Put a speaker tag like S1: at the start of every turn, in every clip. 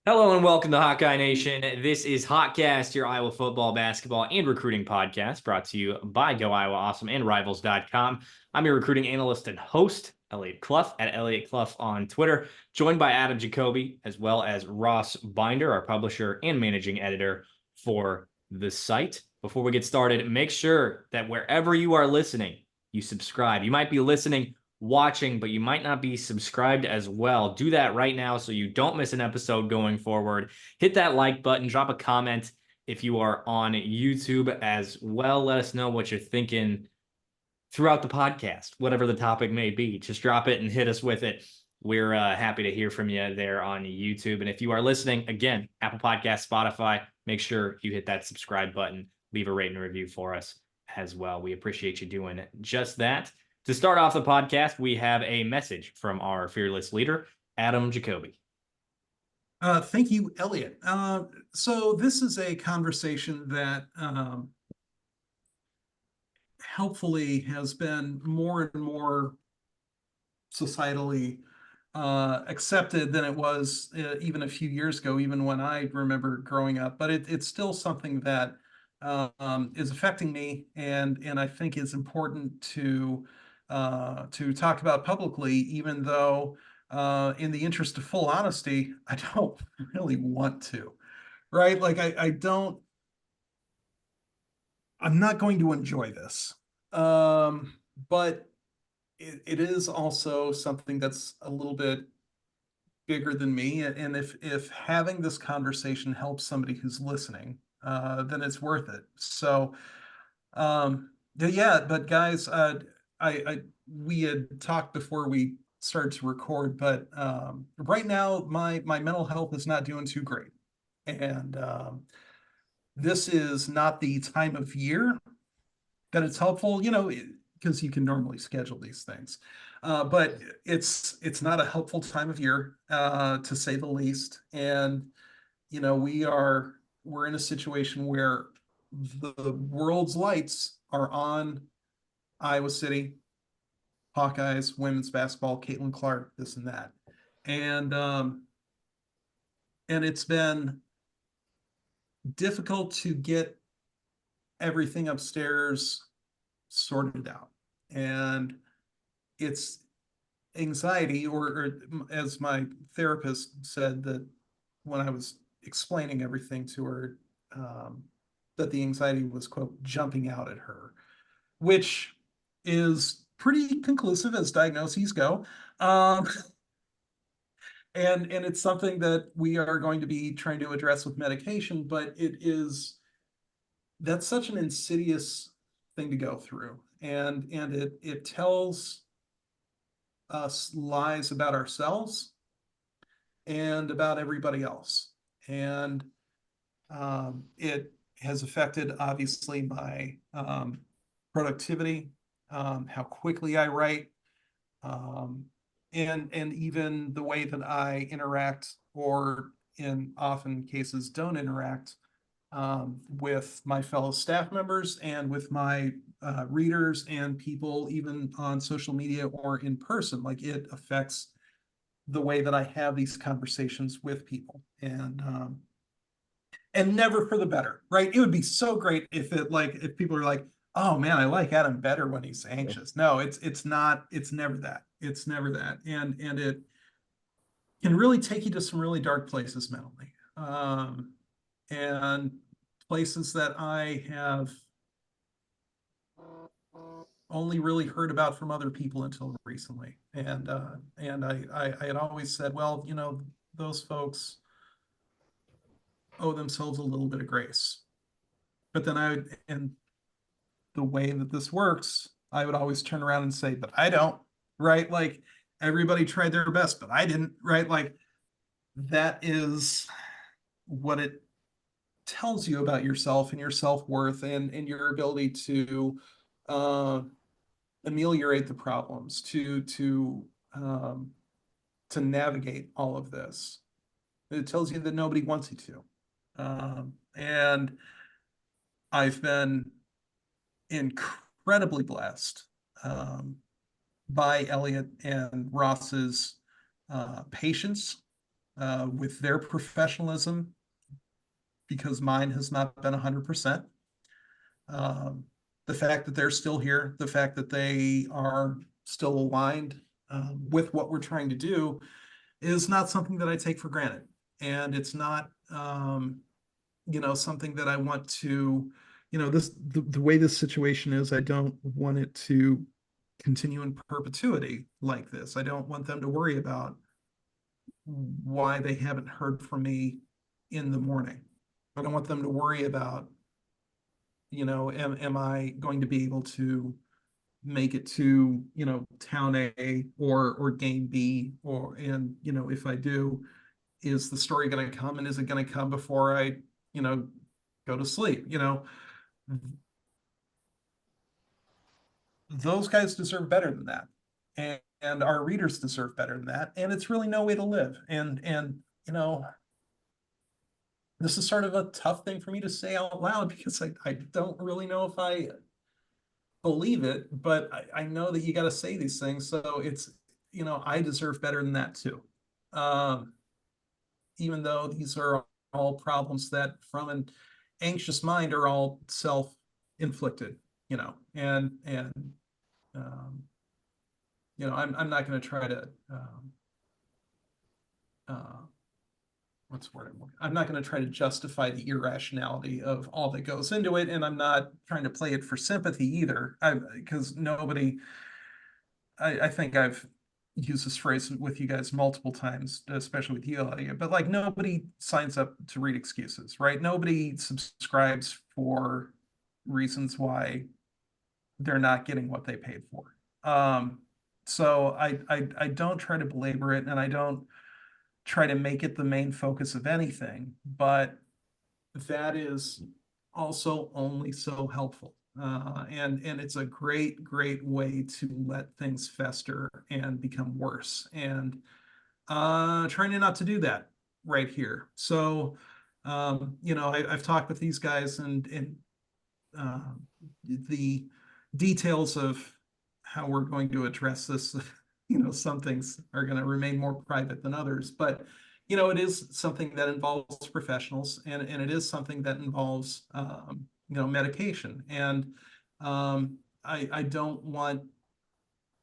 S1: Hello and welcome to Hawkeye Nation. This is Hotcast, your Iowa football, basketball, and recruiting podcast brought to you by Go Iowa Awesome and Rivals.com. I'm your recruiting analyst and host, Eliot Clough, at Eliot Clough on Twitter, joined by Adam Jacoby, as well as Ross Binder, our publisher and managing editor for the site. Before we get started, make sure that wherever you are listening, you subscribe. You might be listening watching, but you might not be subscribed as well. Do that right now so you don't miss an episode going forward. Hit that like button, drop a comment if you are on YouTube as well. Let us know what you're thinking throughout the podcast, whatever the topic may be. Just drop it and hit us with it. We're happy to hear from you there on YouTube. And if you are listening, again, Apple Podcasts, Spotify, make sure you hit that subscribe button, leave a rate and review for us as well. We appreciate you doing just that. To start off the podcast, we have a message from our fearless leader, Adam Jacoby.
S2: Thank you, Eliot. So this is a conversation that helpfully has been more and more societally accepted than it was even a few years ago, even when I remember growing up. But it's still something that is affecting me, and I think is important to talk about publicly, even though in the interest of full honesty, I don't really want to, right? Like I'm not going to enjoy this. But it is also something that's a little bit bigger than me. And if having this conversation helps somebody who's listening, then it's worth it. So yeah, but guys, we had talked before we started to record, but right now my mental health is not doing too great. And this is not the time of year that it's helpful, because you can normally schedule these things. But it's not a helpful time of year, to say the least. And we're in a situation where the world's lights are on Iowa City, Hawkeyes, women's basketball, Caitlin Clark, this and that. And it's been difficult to get everything upstairs sorted out. And it's anxiety, or as my therapist said, that when I was explaining everything to her, that the anxiety was, quote, jumping out at her, which is pretty conclusive as diagnoses go. Um, and it's something that we are going to be trying to address with medication, but that's such an insidious thing to go through. And it tells us lies about ourselves and about everybody else. And it has affected, obviously, my productivity, how quickly I write, and even the way that I interact, or in often cases don't interact, with my fellow staff members and with my readers and people, even on social media or in person. Like, it affects the way that I have these conversations with people, and never for the better, right? It would be so great if people are like, oh man, I like Adam better when he's anxious. No, it's not. It's never that. It's never that. And it can really take you to some really dark places mentally, and places that I have only really heard about from other people until recently. And I had always said, well, those folks owe themselves a little bit of grace. But then and the way that this works, I would always turn around and say, but I don't, right? Like, everybody tried their best, but I didn't, right? Like, that is what it tells you about yourself and your self-worth, and your ability to uh, ameliorate the problems, um, to navigate all of this. It tells you that nobody wants you to. And I've been incredibly blessed, by Eliot and Ross's patience, with their professionalism, because mine has not been 100%. The fact that they're still here, the fact that they are still aligned with what we're trying to do is not something that I take for granted. And it's not, something that I want to, the way this situation is, I don't want it to continue in perpetuity like this. I don't want them to worry about why they haven't heard from me in the morning. I don't want them to worry about, am I going to be able to make it to, town A or game B, and if I do, is the story going to come, and is it going to come before I, go to sleep? Those guys deserve better than that. And our readers deserve better than that. And it's really no way to live. And this is sort of a tough thing for me to say out loud, because I don't really know if I believe it, but I know that you got to say these things. So it's, I deserve better than that too. Even though these are all problems that from an anxious mind are all self-inflicted, and I'm not going to try to what's the word I'm not going to try to justify the irrationality of all that goes into it, and I'm not trying to play it for sympathy either, because I think I've used this phrase with you guys multiple times, especially with you, Eliot, but like, nobody signs up to read excuses, right? Nobody subscribes for reasons why they're not getting what they paid for. So I don't try to belabor it, and I don't try to make it the main focus of anything, but that is also only so helpful. And it's a great way to let things fester and become worse. And trying not to do that right here. So, I've talked with these guys, and the details of how we're going to address this, some things are going to remain more private than others, but it is something that involves professionals, and it is something that involves medication. And I don't want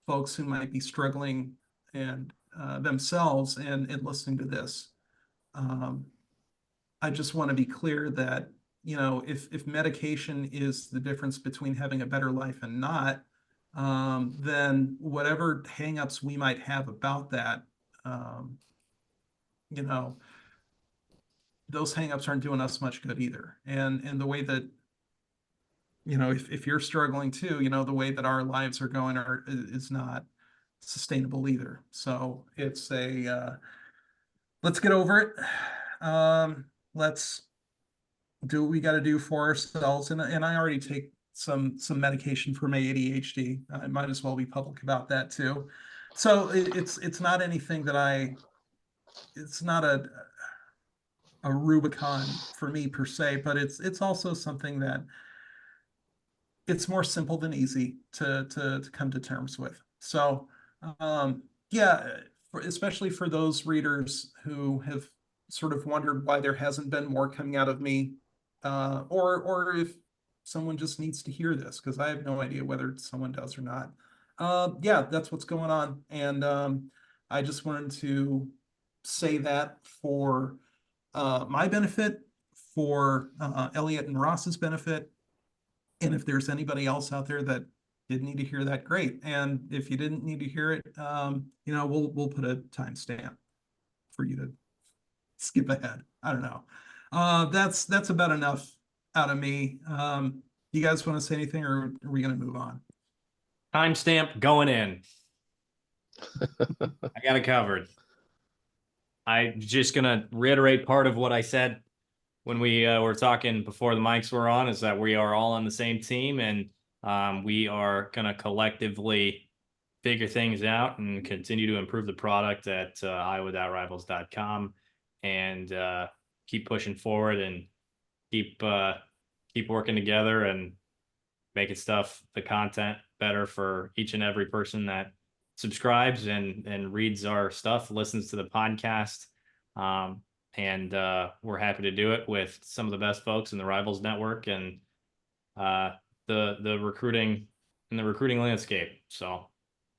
S2: folks who might be struggling and themselves and listening to this. I just want to be clear that, if medication is the difference between having a better life and not, then whatever hangups we might have about that, those hangups aren't doing us much good either. And the way that, if you're struggling too, the way that our lives are going is not sustainable either. So it's let's get over it. Let's do what we got to do for ourselves. And I already take some medication for my ADHD. I might as well be public about that too. So it's not anything that it's not a Rubicon for me per se, but it's also something that it's more simple than easy to come to terms with. So yeah, especially for those readers who have sort of wondered why there hasn't been more coming out of me, or if someone just needs to hear this, because I have no idea whether someone does or not. Yeah, that's what's going on. And I just wanted to say that for my benefit, for Eliot and Ross's benefit. And if there's anybody else out there that did need to hear that, great. And if you didn't need to hear it, we'll put a timestamp for you to skip ahead. I don't know. That's about enough out of me. You guys want to say anything, or are we going to move on?
S1: Timestamp going in. I got it covered. I'm just gonna reiterate part of what I said when we were talking before the mics were on, is that we are all on the same team, and we are gonna collectively figure things out and continue to improve the product at iowa.rivals.com, and keep pushing forward, and keep working together and making the content better for each and every person that subscribes and reads our stuff, listens to the podcast. And we're happy to do it with some of the best folks in the Rivals Network and the recruiting and the recruiting landscape. So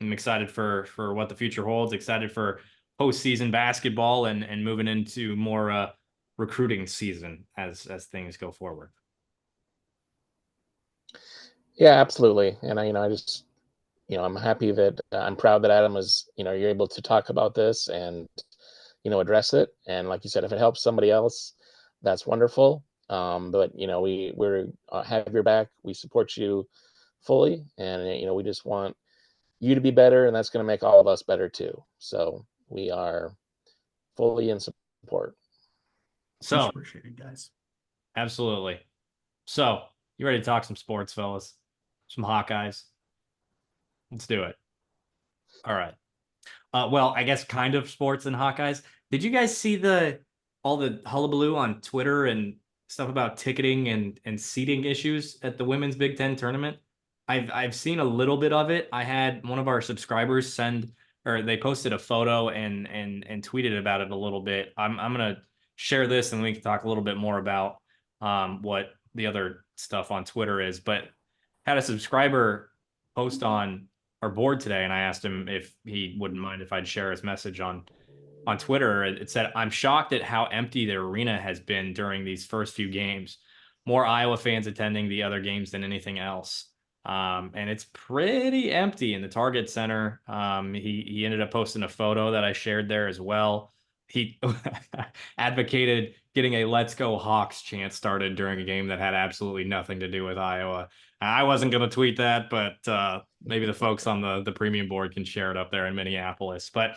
S1: I'm excited for what the future holds. Excited for postseason basketball and moving into more recruiting season as things go forward.
S3: Yeah, absolutely. And I just, I'm happy that I'm proud that Adam was, you're able to talk about this and, address it. And like you said, if it helps somebody else, that's wonderful. But we're have your back. We support you fully, and we just want you to be better, and that's going to make all of us better too. So we are fully in support.
S1: So
S2: appreciated, guys.
S1: Absolutely. So you ready to talk some sports, fellas? Some Hawkeyes? Let's do it. All right. Well, I guess kind of sports and Hawkeyes. Did you guys see all the hullabaloo on Twitter and stuff about ticketing and seating issues at the women's Big Ten tournament? I've seen a little bit of it. I had one of our subscribers they posted a photo and tweeted about it a little bit. I'm gonna share this and we can talk a little bit more about what the other stuff on Twitter is. But had a subscriber post on our board today, and I asked him if he wouldn't mind if I'd share his message on Twitter. It said, "I'm shocked at how empty the arena has been during these first few games. More Iowa fans attending the other games than anything else." And it's pretty empty in the Target Center. He ended up posting a photo that I shared there as well. He advocated getting a "Let's Go Hawks" chant started during a game that had absolutely nothing to do with Iowa. I wasn't going to tweet that, but maybe the folks on the premium board can share it up there in Minneapolis. But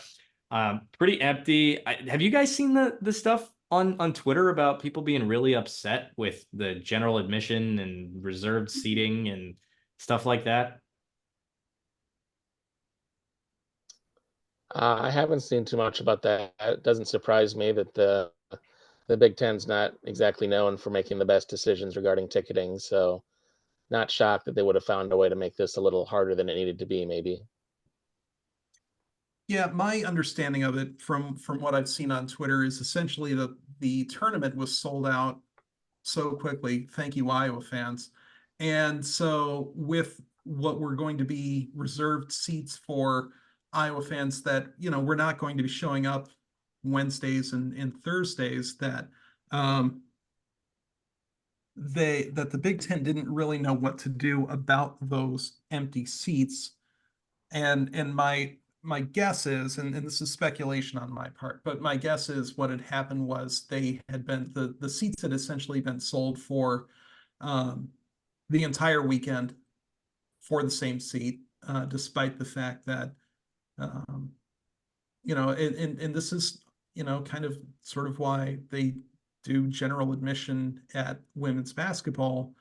S1: pretty empty. Have you guys seen the stuff on Twitter about people being really upset with the general admission and reserved seating and stuff like that?
S3: I haven't seen too much about that. It doesn't surprise me that the Big Ten's not exactly known for making the best decisions regarding ticketing. So not shocked that they would have found a way to make this a little harder than it needed to be, maybe.
S2: Yeah, my understanding of it from what I've seen on Twitter is essentially that the tournament was sold out so quickly. Thank you, Iowa fans. And so with what we're going to be reserved seats for Iowa fans that, we're not going to be showing up Wednesdays and Thursdays, that the Big Ten didn't really know what to do about those empty seats. And my guess is, and this is speculation on my part, but my guess is what had happened was they had been the seats had essentially been sold for the entire weekend for the same seat, despite the fact that and this is kind of sort of why they do general admission at women's basketball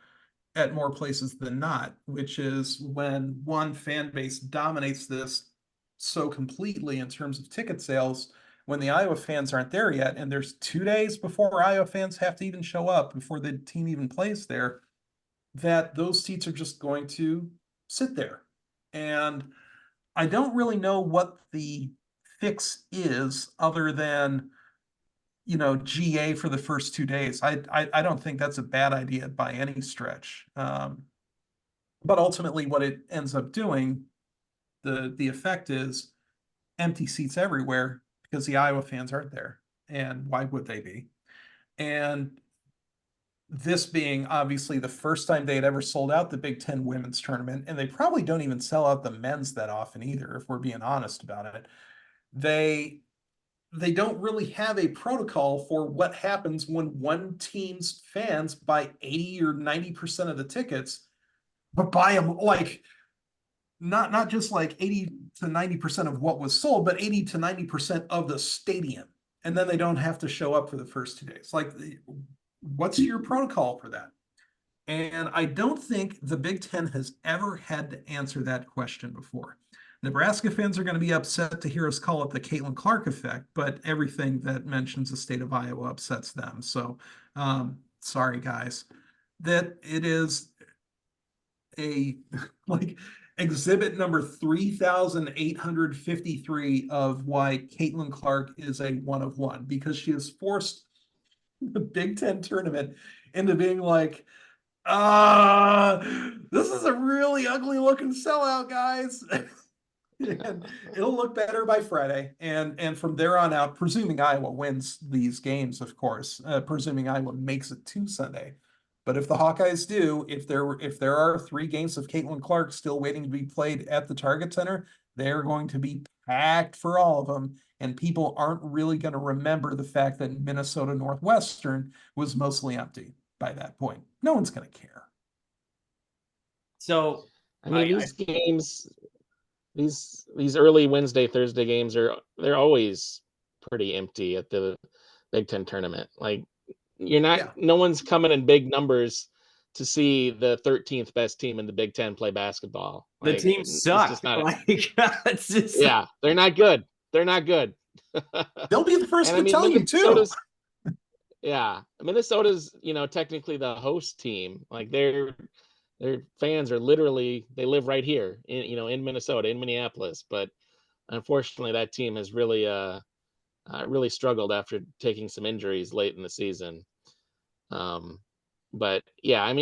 S2: at more places than not, which is when one fan base dominates this so completely in terms of ticket sales, when the Iowa fans aren't there yet, and there's 2 days before Iowa fans have to even show up, before the team even plays there, that those seats are just going to sit there. And I don't really know what the fix is other than GA for the first 2 days. I don't think that's a bad idea by any stretch. But ultimately, what it ends up doing, the effect is empty seats everywhere because the Iowa fans aren't there. And why would they be? And this being obviously the first time they had ever sold out the Big Ten women's tournament, and they probably don't even sell out the men's that often either, if we're being honest about it. They don't really have a protocol for what happens when one team's fans buy 80 or 90% of the tickets, but buy them like not just like 80 to 90% of what was sold, but 80 to 90% of the stadium. And then they don't have to show up for the first 2 days. Like, what's your protocol for that? And I don't think the Big Ten has ever had to answer that question before. Nebraska fans are going to be upset to hear us call it the Caitlin Clark effect, but everything that mentions the state of Iowa upsets them. So, sorry, guys, that it is a like exhibit number 3,853 of why Caitlin Clark is a one of one, because she has forced the Big Ten tournament into being like, this is a really ugly looking sellout, guys. And it'll look better by Friday. And from there on out, presuming Iowa wins these games, of course, presuming Iowa makes it to Sunday. But if the Hawkeyes do, if there are 3 games of Caitlin Clark still waiting to be played at the Target Center, they're going to be packed for all of them. And people aren't really going to remember the fact that Minnesota Northwestern was mostly empty by that point. No one's going to care.
S1: So
S3: I mean, these games, these early Wednesday, Thursday games they're always pretty empty at the Big Ten tournament. Like, no one's coming in big numbers to see the 13th best team in the Big Ten play basketball.
S1: The team sucks.
S3: Yeah, they're not good. They're not good.
S2: They'll be the first to tell you too.
S3: Yeah, Minnesota's, technically the host team. Like, their fans are literally, they live right here in Minnesota, in Minneapolis. But unfortunately, that team has really really struggled after taking some injuries late in the season. But yeah,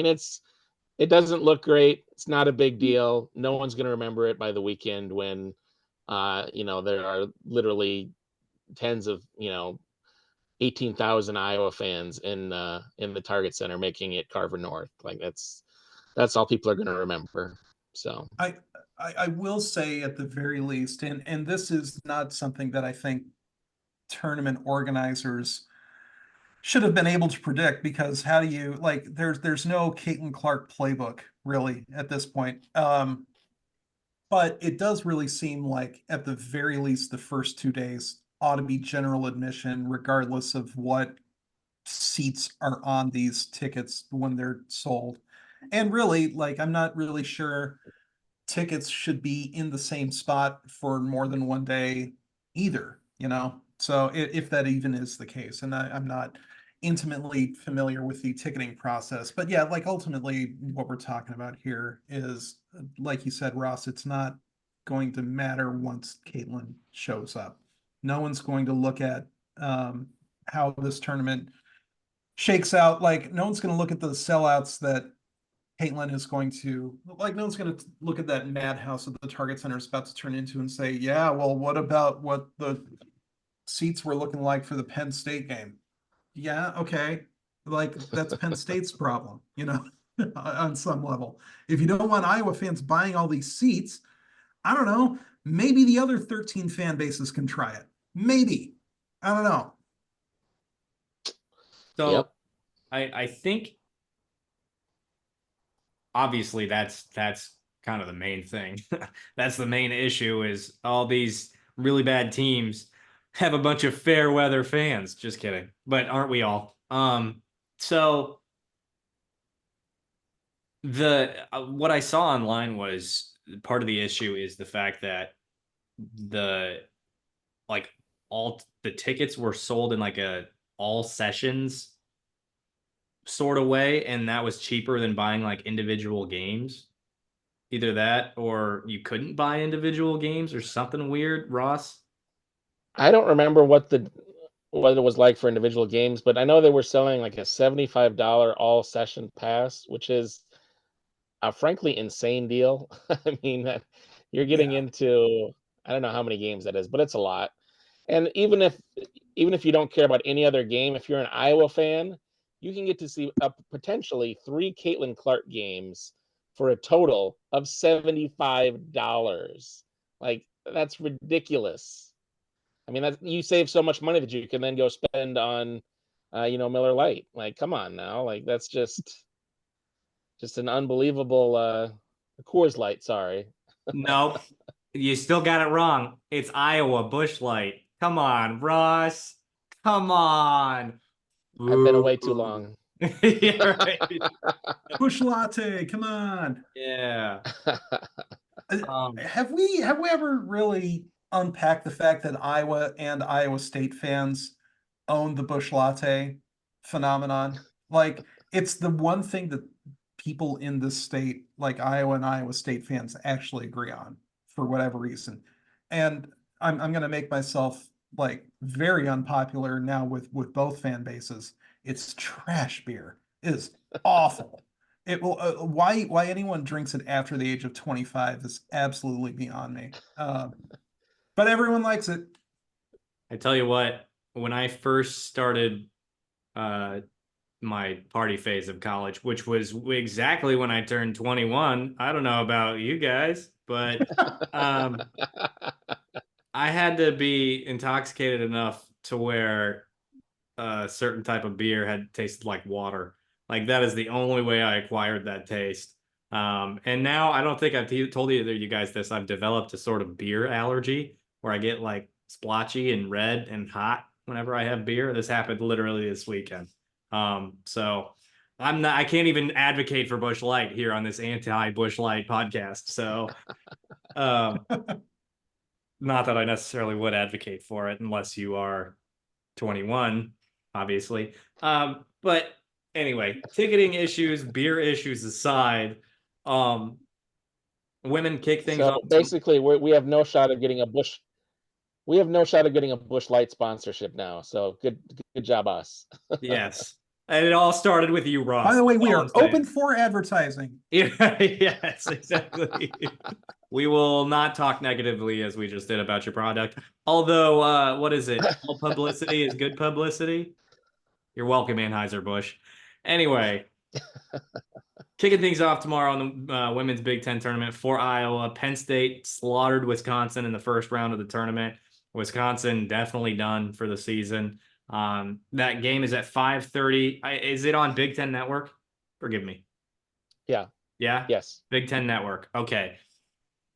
S3: it doesn't look great. It's not a big deal. No one's going to remember it by the weekend when, there are literally tens of, 18,000 Iowa fans in the Target Center making it Carver North. Like, that's all people are going to remember. So
S2: I will say, at the very least, and this is not something that I think tournament organizers should have been able to predict, because how do you, like, there's no Caitlin Clark playbook really at this point. But it does really seem like, at the very least, the first 2 days ought to be general admission, regardless of what seats are on these tickets when they're sold. And really, like, I'm not really sure tickets should be in the same spot for more than 1 day either, So if that even is the case, and I'm not intimately familiar with the ticketing process, but yeah, like, ultimately what we're talking about here is, like you said, Ross, it's not going to matter once Caitlin shows up. No one's going to look at how this tournament shakes out. Like, no one's going to look at the sellouts that Caitlin is going to, like, no one's going to look at that madhouse that the Target Center is about to turn into and say, yeah, well, what about what the seats were looking like for the Penn State game? Yeah, okay. Like, that's Penn State's problem, on some level. If you don't want Iowa fans buying all these seats, I don't know, maybe the other 13 fan bases can try it. Maybe. I don't know.
S1: So
S3: yep.
S1: I think obviously that's kind of the main thing. That's the main issue, is all these really bad teams have a bunch of fair weather fans. Just kidding. But aren't we all? So what I saw online was, part of the issue is the fact that all the tickets were sold in like a all sessions sort of way, and that was cheaper than buying like individual games. Either that, or you couldn't buy individual games, or something weird. Ross?
S3: I don't remember what it was like for individual games, but I know they were selling like a $75 all session pass, which is a frankly insane deal. I mean, you're getting into, I don't know how many games that is, but it's a lot. And even if you don't care about any other game, if you're an Iowa fan, you can get to see potentially 3 Caitlin Clark games for a total of $75. Like, that's ridiculous. I mean, you save so much money that you can then go spend on, Miller Lite. Like, come on now. Like, that's just an unbelievable Coors Light. Sorry.
S1: Nope. You still got it wrong. It's Iowa Busch Light. Come on, Ross. Come on.
S3: I've been away too long.
S1: Yeah, right.
S2: Busch Latte, come on.
S1: Yeah.
S2: Have we ever really unpacked the fact that Iowa and Iowa State fans own the Busch Latte phenomenon? Like, it's the one thing that people in this state, like Iowa and Iowa State fans, actually agree on for whatever reason. And I'm going to make myself like very unpopular now with both fan bases. It's trash beer. It is awful. It will why anyone drinks it after the age of 25 is absolutely beyond me. But everyone likes it.
S1: I tell you what, when I first started my party phase of college, which was exactly when I turned 21. I don't know about you guys, but I had to be intoxicated enough to where a certain type of beer had tasted like water. Like that is the only way I acquired that taste. And now I don't think I've told either of you guys this. I've developed a sort of beer allergy where I get like splotchy and red and hot whenever I have beer. This happened literally this weekend. So I can't even advocate for Busch Light here on this anti-Busch Light podcast. So, not that I necessarily would advocate for it unless you are 21, obviously. But anyway, ticketing issues, beer issues aside, women kick things
S3: So
S1: off.
S3: basically, we have no shot of getting a Busch. We have no shot of getting a Busch Light sponsorship now. So good job, us.
S1: Yes. And it all started with you, Ross.
S2: By the way, we
S1: All
S2: are
S1: I'm saying.
S2: open for advertising.
S1: Yeah, yes, exactly. We will not talk negatively as we just did about your product. Although, what is it? All publicity is good publicity. You're welcome, Anheuser-Busch. Anyway, kicking things off tomorrow on the women's Big Ten tournament for Iowa. Penn State slaughtered Wisconsin in the first round of the tournament. Wisconsin definitely done for the season. That game is at 5:30. Is it on Big Ten Network? Forgive me.
S3: Yeah.
S1: Yeah?
S3: Yes.
S1: Big Ten Network. Okay.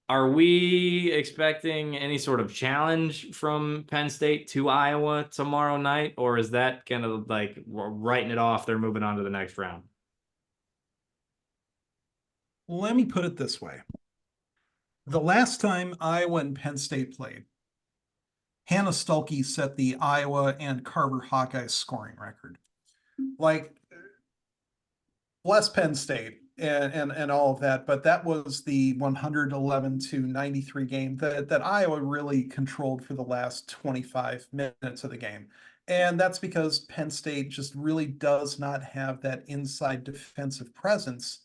S1: Are we expecting any sort of challenge from Penn State to Iowa tomorrow night? Or is that kind of like writing it off? They're moving on to the next round.
S2: Let me put it this way. The last time Iowa and Penn State played, Hannah Stuelke set the Iowa and Carver Hawkeyes scoring record. Like, bless Penn State and all of that, but that was the 111-93 game that Iowa really controlled for the last 25 minutes of the game. And that's because Penn State just really does not have that inside defensive presence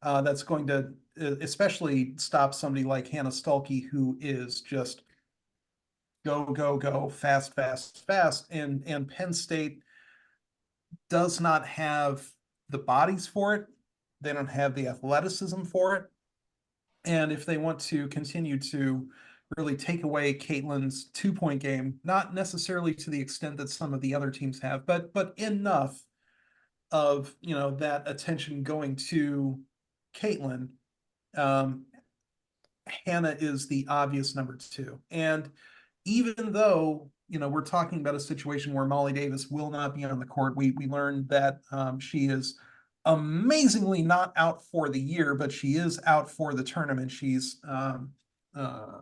S2: that's going to especially stop somebody like Hannah Stuelke, who is just go, fast, fast, fast. And Penn State does not have the bodies for it. They don't have the athleticism for it. And if they want to continue to really take away Caitlin's 2-point game, not necessarily to the extent that some of the other teams have, but enough of, you know, that attention going to Caitlin, Hannah is the obvious number 2. And even though, you know, we're talking about a situation where Molly Davis will not be on the court, we learned that she is amazingly not out for the year, but she is out for the tournament. She's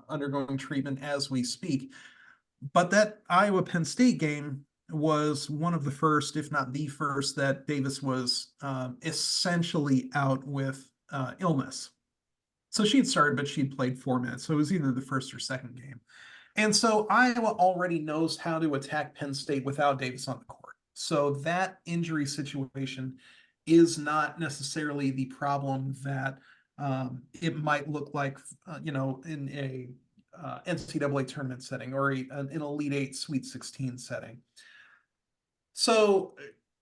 S2: undergoing treatment as we speak. But that Iowa Penn State game was one of the first, if not the first, that Davis was essentially out with illness. So she had started, but she'd played 4 minutes. So it was either the first or second game. And so Iowa already knows how to attack Penn State without Davis on the court. So that injury situation is not necessarily the problem that it might look like, you know, in a NCAA tournament setting or an Elite Eight Sweet 16 setting. So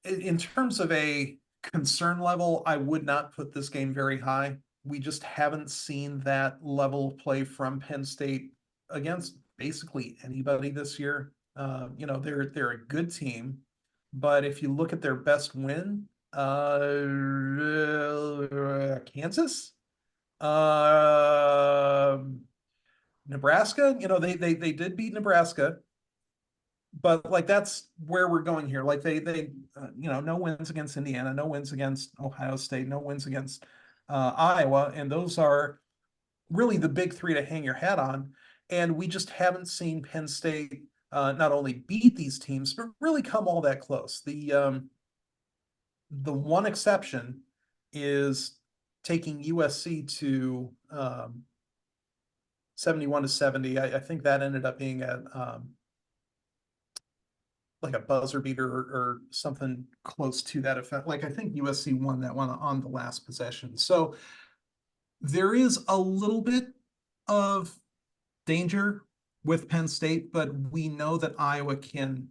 S2: in terms of a concern level, I would not put this game very high. We just haven't seen that level of play from Penn State against basically anybody this year. You know, they're a good team, but if you look at their best win, Kansas, Nebraska, you know, they did beat Nebraska, but like that's where we're going here. Like they you know, no wins against Indiana, no wins against Ohio State, no wins against Iowa, and those are really the big 3 to hang your hat on. And we just haven't seen Penn State not only beat these teams, but really come all that close. The one exception is taking USC to 71-70. I think that ended up being at like a buzzer beater or something close to that effect. Like I think USC won that one on the last possession. So there is a little bit of danger with Penn State, but we know that Iowa can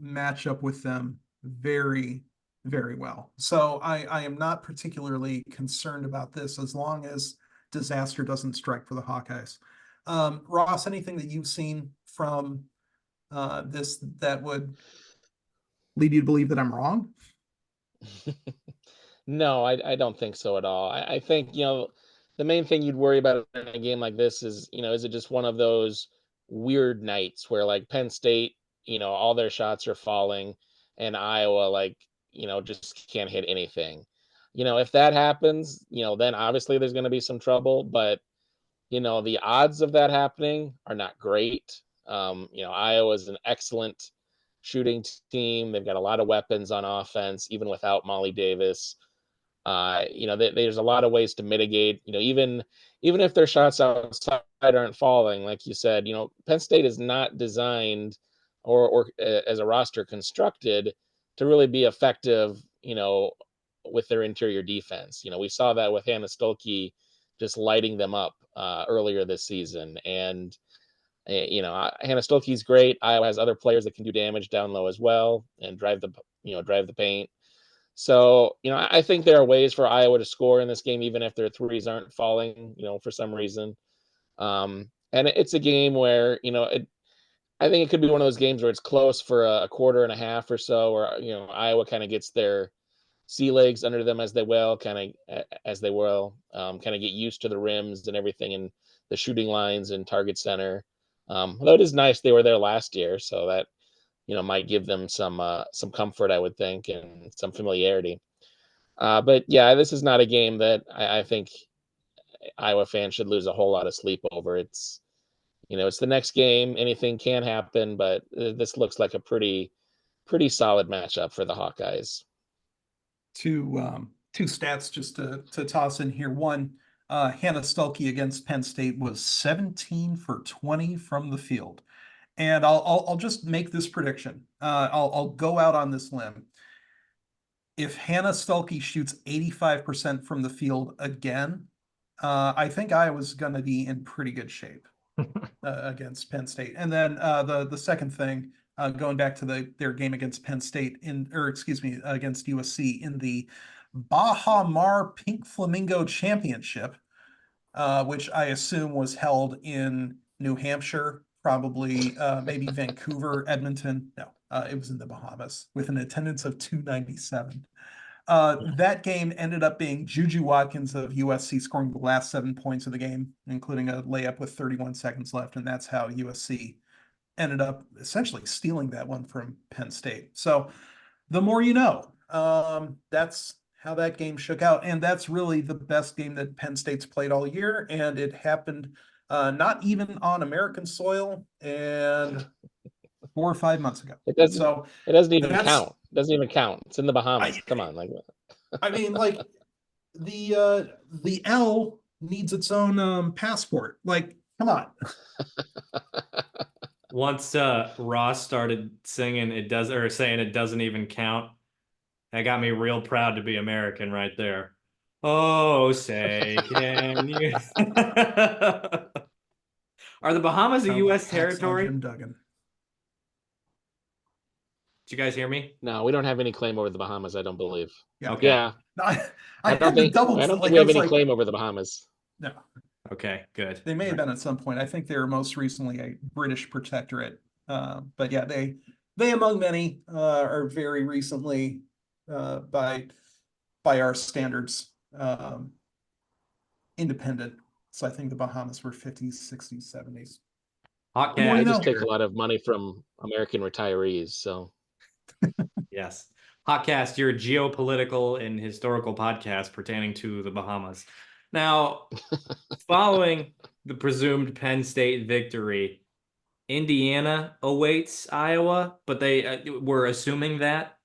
S2: match up with them very, very well. So I am not particularly concerned about this as long as disaster doesn't strike for the Hawkeyes. Ross, anything that you've seen from this that would lead you to believe that I'm wrong?
S3: No, I don't think so at all. I think, the main thing you'd worry about in a game like this is, is it just one of those weird nights where like Penn State, all their shots are falling and Iowa like, just can't hit anything. If that happens, then obviously there's going to be some trouble, but the odds of that happening are not great. Iowa's an excellent shooting team. They've got a lot of weapons on offense, even without Molly Davis. There's a lot of ways to mitigate, even if their shots outside aren't falling, like you said, Penn State is not designed or as a roster constructed to really be effective, with their interior defense. We saw that with Hannah Stolke just lighting them up earlier this season. And, Hannah Stolke's great. Iowa has other players that can do damage down low as well and drive the paint. So, I think there are ways for Iowa to score in this game, even if their threes aren't falling, for some reason. And it's a game where, I think it could be one of those games where it's close for a quarter and a half or so, or, Iowa kind of gets their sea legs under them as they will, kind of get used to the rims and everything and the shooting lines and target center. Although it is nice they were there last year, so that might give them some comfort, I would think, and some familiarity. But yeah, this is not a game that I think Iowa fans should lose a whole lot of sleep over. It's it's the next game. Anything can happen, but this looks like a pretty solid matchup for the Hawkeyes.
S2: Two stats just to toss in here. One, Hannah Stolke against Penn State was 17 for 20 from the field. And I'll just make this prediction. I'll go out on this limb. If Hannah Stolke shoots 85% from the field again, I think Iowa's going to be in pretty good shape against Penn State. And then the second thing, going back to their game against Penn State against USC in the Baha Mar Pink Flamingo Championship, which I assume was held in New Hampshire, probably maybe Vancouver, Edmonton. No, it was in the Bahamas with an attendance of 297. That game ended up being Juju Watkins of USC scoring the last 7 points of the game, including a layup with 31 seconds left. And that's how USC ended up essentially stealing that one from Penn State. So the more you know, that's how that game shook out. And that's really the best game that Penn State's played all year. And it happened not even on American soil and 4 or 5 months ago.
S3: It doesn't even count. It doesn't even count. It's in the Bahamas. Come on.
S2: I mean, like the L needs its own passport. Like, come on.
S1: Once Ross started saying it doesn't even count, that got me real proud to be American right there. Oh, say can you? Are the Bahamas a U.S. territory?
S2: Jim Duggan.
S1: Did you guys hear me?
S3: No, we don't have any claim over the Bahamas, I don't believe.
S2: Yeah.
S1: Okay.
S3: Yeah.
S2: I don't think
S3: we have any claim over the Bahamas.
S2: No.
S1: Okay, good.
S2: They may have been at some point. I think they were most recently a British protectorate. But yeah, they among many are very recently by our standards independent. So I think the Bahamas were 50s, 60s, 70s.
S3: I just take a lot of money from American retirees, so
S1: yes. Hotcast, your geopolitical and historical podcast pertaining to the Bahamas. Now, following the presumed Penn State victory, Indiana awaits Iowa, but they were assuming that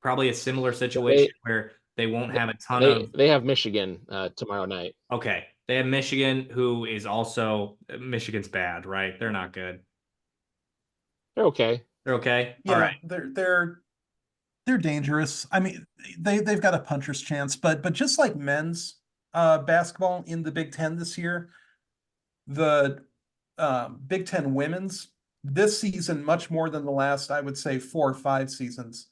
S1: probably a similar situation where They won't have a ton
S3: They
S1: of.
S3: they have Michigan tomorrow night.
S1: Okay, they have Michigan, who is also Michigan's bad, right? They're not good.
S3: They're okay.
S1: They're okay. All
S2: Yeah,
S1: right.
S2: they're dangerous. I mean, they've got a puncher's chance, but just like men's basketball in the Big Ten this year, the Big Ten women's this season, much more than the last, I would say, 4 or 5 seasons.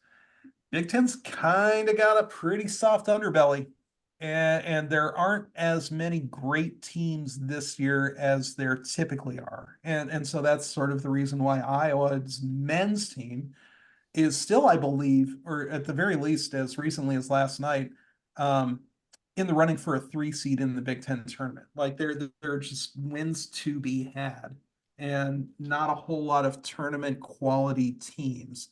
S2: Big Ten's kind of got a pretty soft underbelly, and there aren't as many great teams this year as there typically are, and so that's sort of the reason why Iowa's men's team is still, I believe, or at the very least, as recently as last night, um, in the running for a 3 seed in the Big Ten tournament. Like there are just wins to be had, and not a whole lot of tournament quality teams.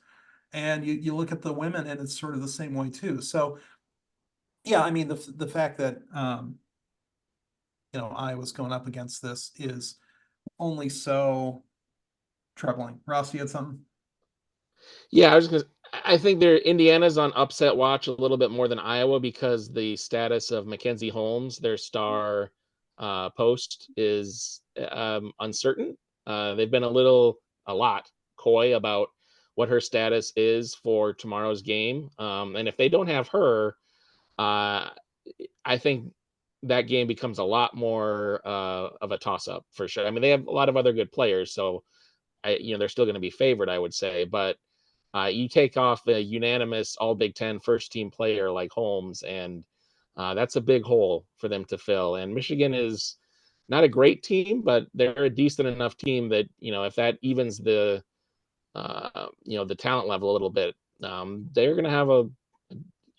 S2: And you look at the women, and it's sort of the same way too. So yeah, I mean the fact that Iowa's going up against this is only so troubling. Ross, you had something?
S3: Yeah, I think Indiana's on upset watch a little bit more than Iowa because the status of Mackenzie Holmes, their star post, is uncertain. They've been a lot coy about what her status is for tomorrow's game. And if they don't have her, I think that game becomes a lot more of a toss-up for sure. I mean, they have a lot of other good players, so they're still going to be favored, I would say. But you take off a unanimous All Big Ten first team player like Holmes, and that's a big hole for them to fill. And Michigan is not a great team, but they're a decent enough team that if that evens the the talent level a little bit, they're going to have a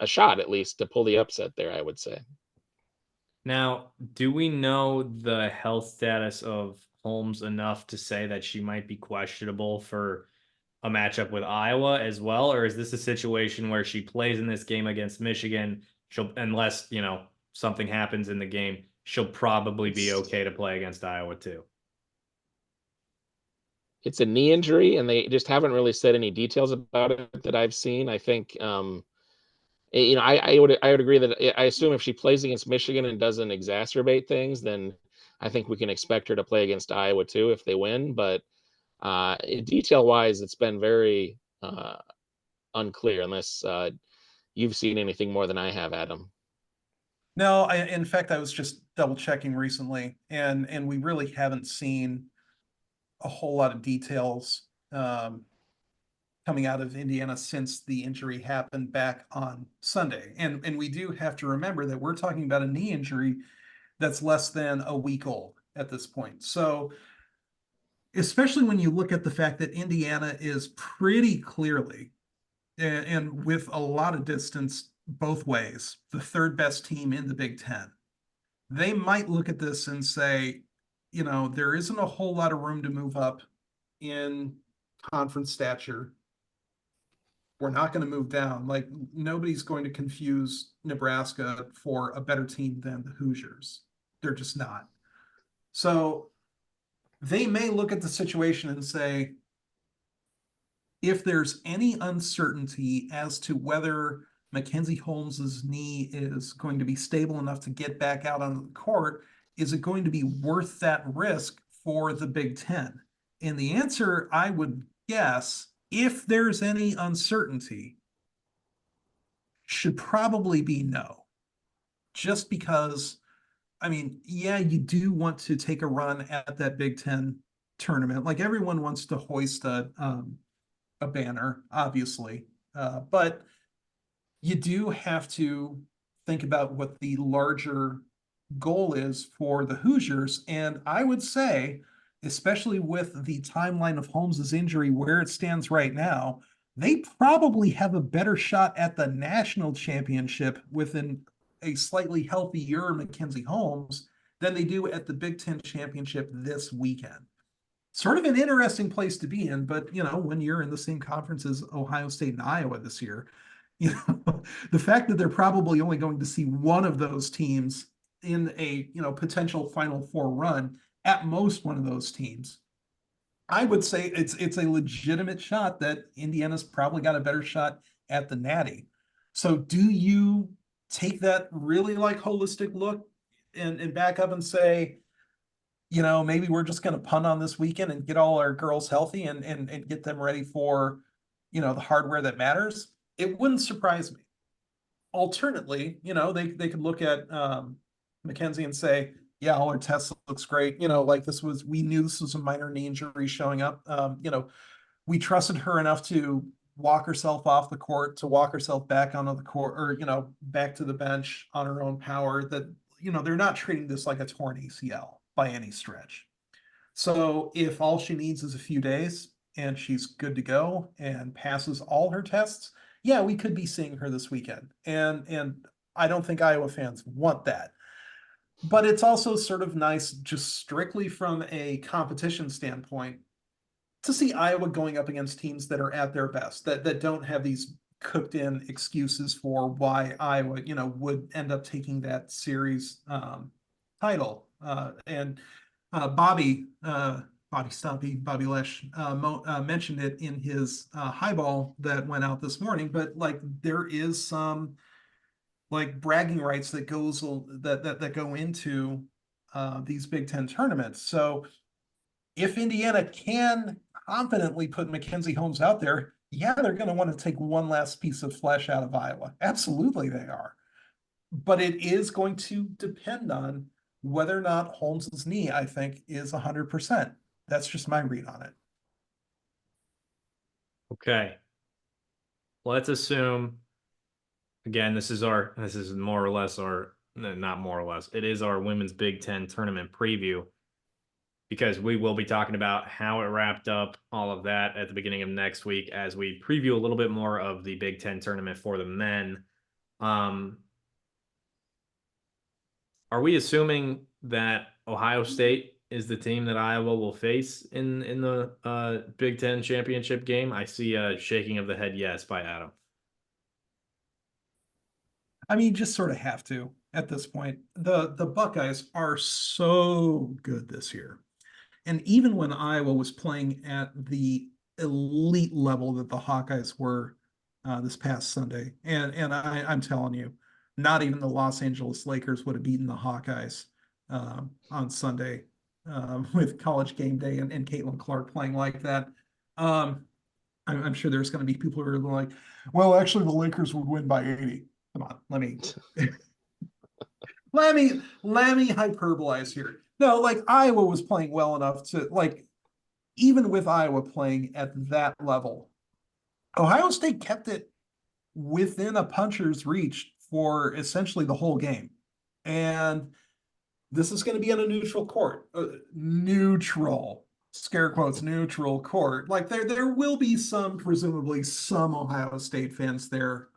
S3: shot at least to pull the upset there, I would say.
S1: Now, do we know the health status of Holmes enough to say that she might be questionable for a matchup with Iowa as well? Or is this a situation where she plays in this game against Michigan, unless, something happens in the game, she'll probably be okay to play against Iowa too?
S3: It's a knee injury, and they just haven't really said any details about it that I've seen. I think I would agree that I assume if she plays against Michigan and doesn't exacerbate things, then I think we can expect her to play against Iowa too if they win. But detail wise, it's been very unclear unless you've seen anything more than I have, Adam.
S2: No, in fact, I was just double checking recently, and we really haven't seen a whole lot of details coming out of Indiana since the injury happened back on Sunday. And we do have to remember that we're talking about a knee injury that's less than a week old at this point. So especially when you look at the fact that Indiana is pretty clearly and with a lot of distance both ways, the third best team in the Big Ten. They might look at this and say, there isn't a whole lot of room to move up in conference stature. We're not going to move down. Like, nobody's going to confuse Nebraska for a better team than the Hoosiers. They're just not. So they may look at the situation and say, if there's any uncertainty as to whether Mackenzie Holmes's knee is going to be stable enough to get back out on the court, is it going to be worth that risk for the Big Ten? And the answer, I would guess, if there's any uncertainty, should probably be no. Just because, I mean, yeah, you do want to take a run at that Big Ten tournament. Like, everyone wants to hoist a banner, obviously, but you do have to think about what the larger goal is for the Hoosiers. And I would say, especially with the timeline of Holmes's injury where it stands right now, they probably have a better shot at the national championship within a slightly healthier Mackenzie Holmes than they do at the Big Ten championship this weekend. Sort of an interesting place to be in, but when you're in the same conference as Ohio State and Iowa this year, the fact that they're probably only going to see one of those teams in a potential Final Four run, at most one of those teams, I would say it's a legitimate shot that Indiana's probably got a better shot at the Natty. So do you take that really like holistic look and back up and say, you know, maybe we're just going to punt on this weekend and get all our girls healthy and get them ready for, you know, the hardware that matters, it wouldn't surprise me. Alternately, you know, they could look at Mackenzie and say, yeah, all our tests looks great. You know, like we knew this was a minor knee injury showing up. You know, we trusted her enough to walk herself off the court, to walk herself back onto the court, or, you know, back to the bench on her own power, that, you know, they're not treating this like a torn ACL by any stretch. So if all she needs is a few days and she's good to go and passes all her tests, yeah, we could be seeing her this weekend. And I don't think Iowa fans want that. But it's also sort of nice, just strictly from a competition standpoint, to see Iowa going up against teams that are at their best, that don't have these cooked in excuses for why Iowa, you know, would end up taking that series title. And Bobby Stumpy, Bobby Lesh mentioned it in his highball that went out this morning. But like, there is some like bragging rights that go into these Big Ten tournaments. So if Indiana can confidently put Mackenzie Holmes out there, yeah, they're going to want to take one last piece of flesh out of Iowa. Absolutely, they are. But it is going to depend on whether or not Holmes's knee, I think, is 100%. That's just my read on it.
S1: Okay. Let's assume, again, this is more or less not more or less, it is our women's Big Ten tournament preview, because we will be talking about how it wrapped up, all of that at the beginning of next week as we preview a little bit more of the Big Ten tournament for the men. Are we assuming that Ohio State is the team that Iowa will face in the Big Ten championship game? I see a shaking of the head yes by Adam.
S2: I mean, just sort of have to at this point. The Buckeyes are so good this year. And even when Iowa was playing at the elite level that the Hawkeyes were this past Sunday, and I'm telling you, not even the Los Angeles Lakers would have beaten the Hawkeyes on Sunday with College Game Day and Caitlin Clark playing like that. I'm sure there's going to be people who are like, well, actually, the Lakers would win by 80. Come on, let me hyperbolize here. No, like, Iowa was playing well enough to, like, even with Iowa playing at that level, Ohio State kept it within a puncher's reach for essentially the whole game. And this is going to be on a neutral court, neutral, scare quotes, neutral court. Like, there will be presumably some Ohio State fans there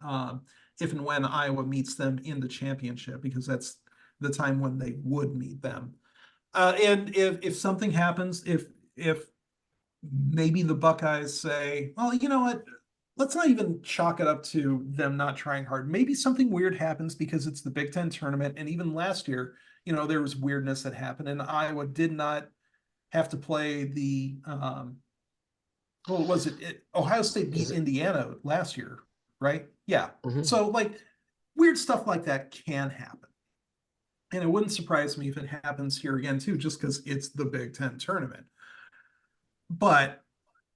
S2: if and when Iowa meets them in the championship, because that's the time when they would meet them. And if something happens, if maybe the Buckeyes say, well, you know what, let's not even chalk it up to them not trying hard. Maybe something weird happens because it's the Big Ten tournament. And even last year, you know, there was weirdness that happened, and Iowa did not have to play the, what was it? Ohio State beat Indiana last year, right? Yeah.
S3: Mm-hmm.
S2: So, like, weird stuff like that can happen. And it wouldn't surprise me if it happens here again, too, just because it's the Big Ten tournament. But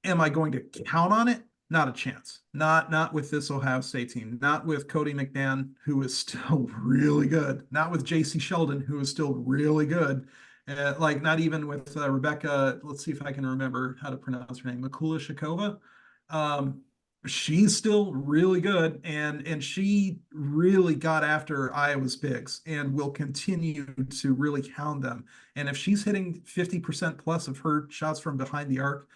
S2: am I going to count on it? Not a chance. Not with this Ohio State team. Not with Cody McNann, who is still really good. Not with J.C. Sheldon, who is still really good. Like, not even with Rebecca. Let's see if I can remember how to pronounce her name. Mikula Shakova. She's still really good, and she really got after Iowa's bigs and will continue to really hound them. And if she's hitting 50% plus of her shots from behind the arc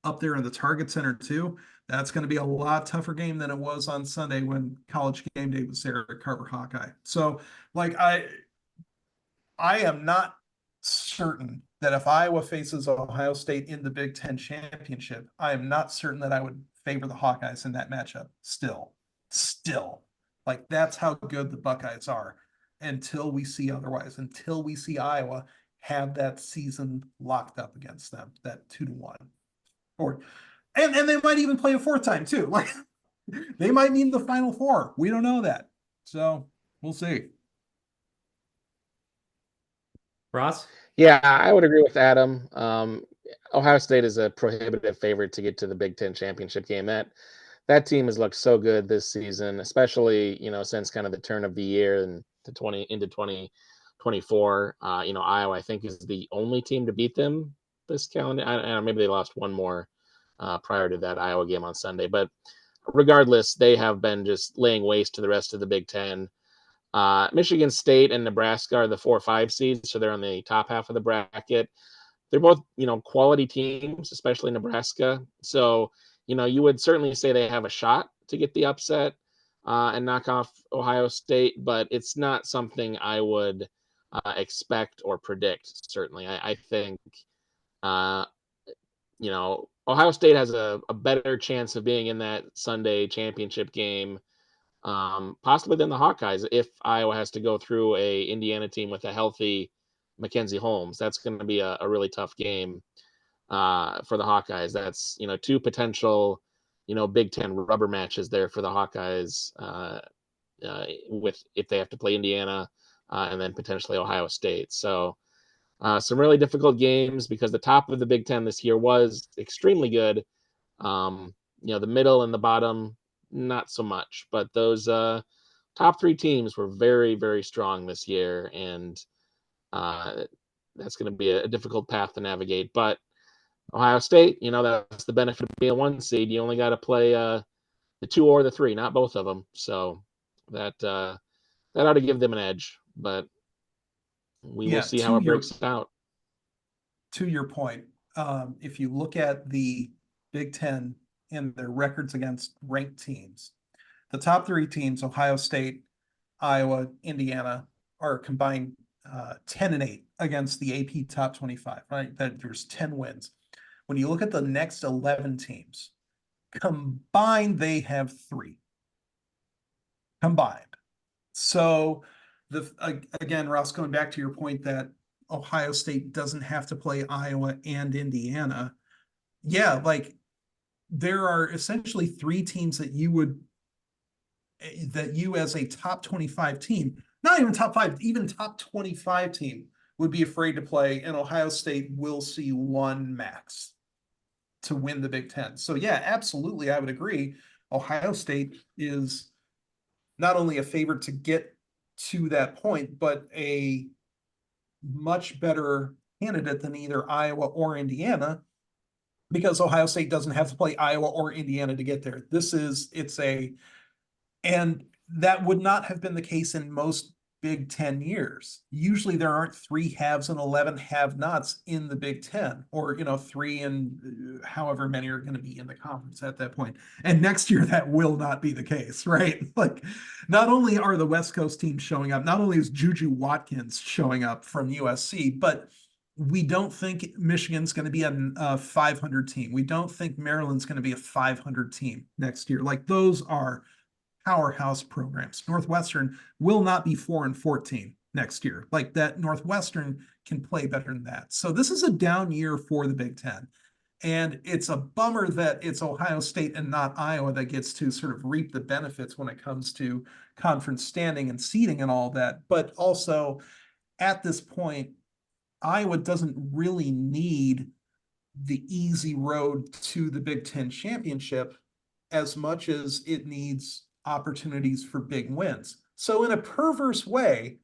S2: up there in the target center too, that's going to be a lot tougher game than it was on Sunday when College Game Day was there at Carver Hawkeye. So, like, I am not certain that if Iowa faces Ohio State in the Big Ten championship, I am not certain that I would favor the Hawkeyes in that matchup. Still, like, that's how good the Buckeyes are until we see otherwise, until we see Iowa have that season locked up against them, that 2-1. And they might even play a fourth time too. Like, they might mean the Final Four. We don't know that. So We'll see.
S1: Ross?
S3: Yeah, I would agree with Adam. Ohio State is a prohibitive favorite to get to the Big Ten championship game. That team has looked so good this season, especially since kind of the turn of the year and into 2024. Iowa I think is the only team to beat them this calendar. I don't know, maybe they lost one more prior to that Iowa game on Sunday, but regardless, they have been just laying waste to the rest of the Big Ten. Michigan State and Nebraska are the 4 or 5 seeds, so they're on the top half of the bracket. They're both, quality teams, especially Nebraska. So, you would certainly say they have a shot to get the upset and knock off Ohio State, but it's not something I would expect or predict. Certainly, I think, Ohio State has a better chance of being in that Sunday championship game, possibly than the Hawkeyes, if Iowa has to go through a Indiana team with a healthy Mackenzie Holmes. That's going to be a really tough game for the Hawkeyes. That's 2 potential Big Ten rubber matches there for the Hawkeyes with if they have to play Indiana and then potentially Ohio State. So some really difficult games because the top of the Big Ten this year was extremely good. The middle and the bottom, not so much, but those top 3 teams were very, very strong this year, and that's going to be a difficult path to navigate. But Ohio State, that's the benefit of being a 1 seed. You only got to play the 2 or the 3, not both of them. So that ought to give them an edge, but we will see how it breaks out.
S2: To your point, if you look at the Big Ten and their records against ranked teams, the top 3 teams, Ohio State, Iowa, Indiana, are combined 10-8 against the AP top 25, right? That there's 10 wins. When you look at the next 11 teams, combined, they have 3 combined. So again, Ross, going back to your point that Ohio State doesn't have to play Iowa and Indiana. Yeah, like there are essentially 3 teams that you as a top 25 team, not even top 5, even top 25 team would be afraid to play, and Ohio State will see 1 max to win the Big Ten. So yeah, absolutely, I would agree. Ohio State is not only a favorite to get to that point, but a much better candidate than either Iowa or Indiana, because Ohio State doesn't have to play Iowa or Indiana to get there. And that would not have been the case in most Big Ten years. Usually there aren't 3 haves and 11 have-nots in the Big Ten, or 3 and however many are going to be in the conference at that point. And next year that will not be the case, right? Like, not only are the West Coast teams showing up, not only is Juju Watkins showing up from USC, but we don't think Michigan's going to be a 500 team. We don't think Maryland's going to be a 500 team next year. Like, those are powerhouse programs. Northwestern will not be 4-14 next year. Like that, Northwestern can play better than that. So this is a down year for the Big Ten. And it's a bummer that it's Ohio State and not Iowa that gets to sort of reap the benefits when it comes to conference standing and seeding and all that. But also, at this point, Iowa doesn't really need the easy road to the Big Ten championship as much as it needs opportunities for big wins. So in a perverse way,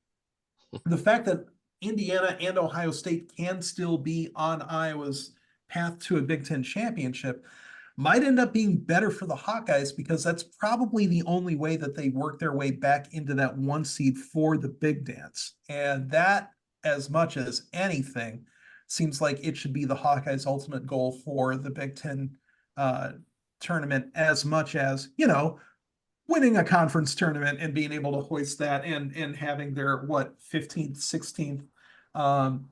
S2: the fact that Indiana and Ohio State can still be on Iowa's path to a Big Ten championship might end up being better for the Hawkeyes, because that's probably the only way that they work their way back into that 1 seed for the big dance. And that, as much as anything, seems like it should be the Hawkeyes' ultimate goal for the Big Ten tournament, as much as, winning a conference tournament and being able to hoist that and having their 15th, 16th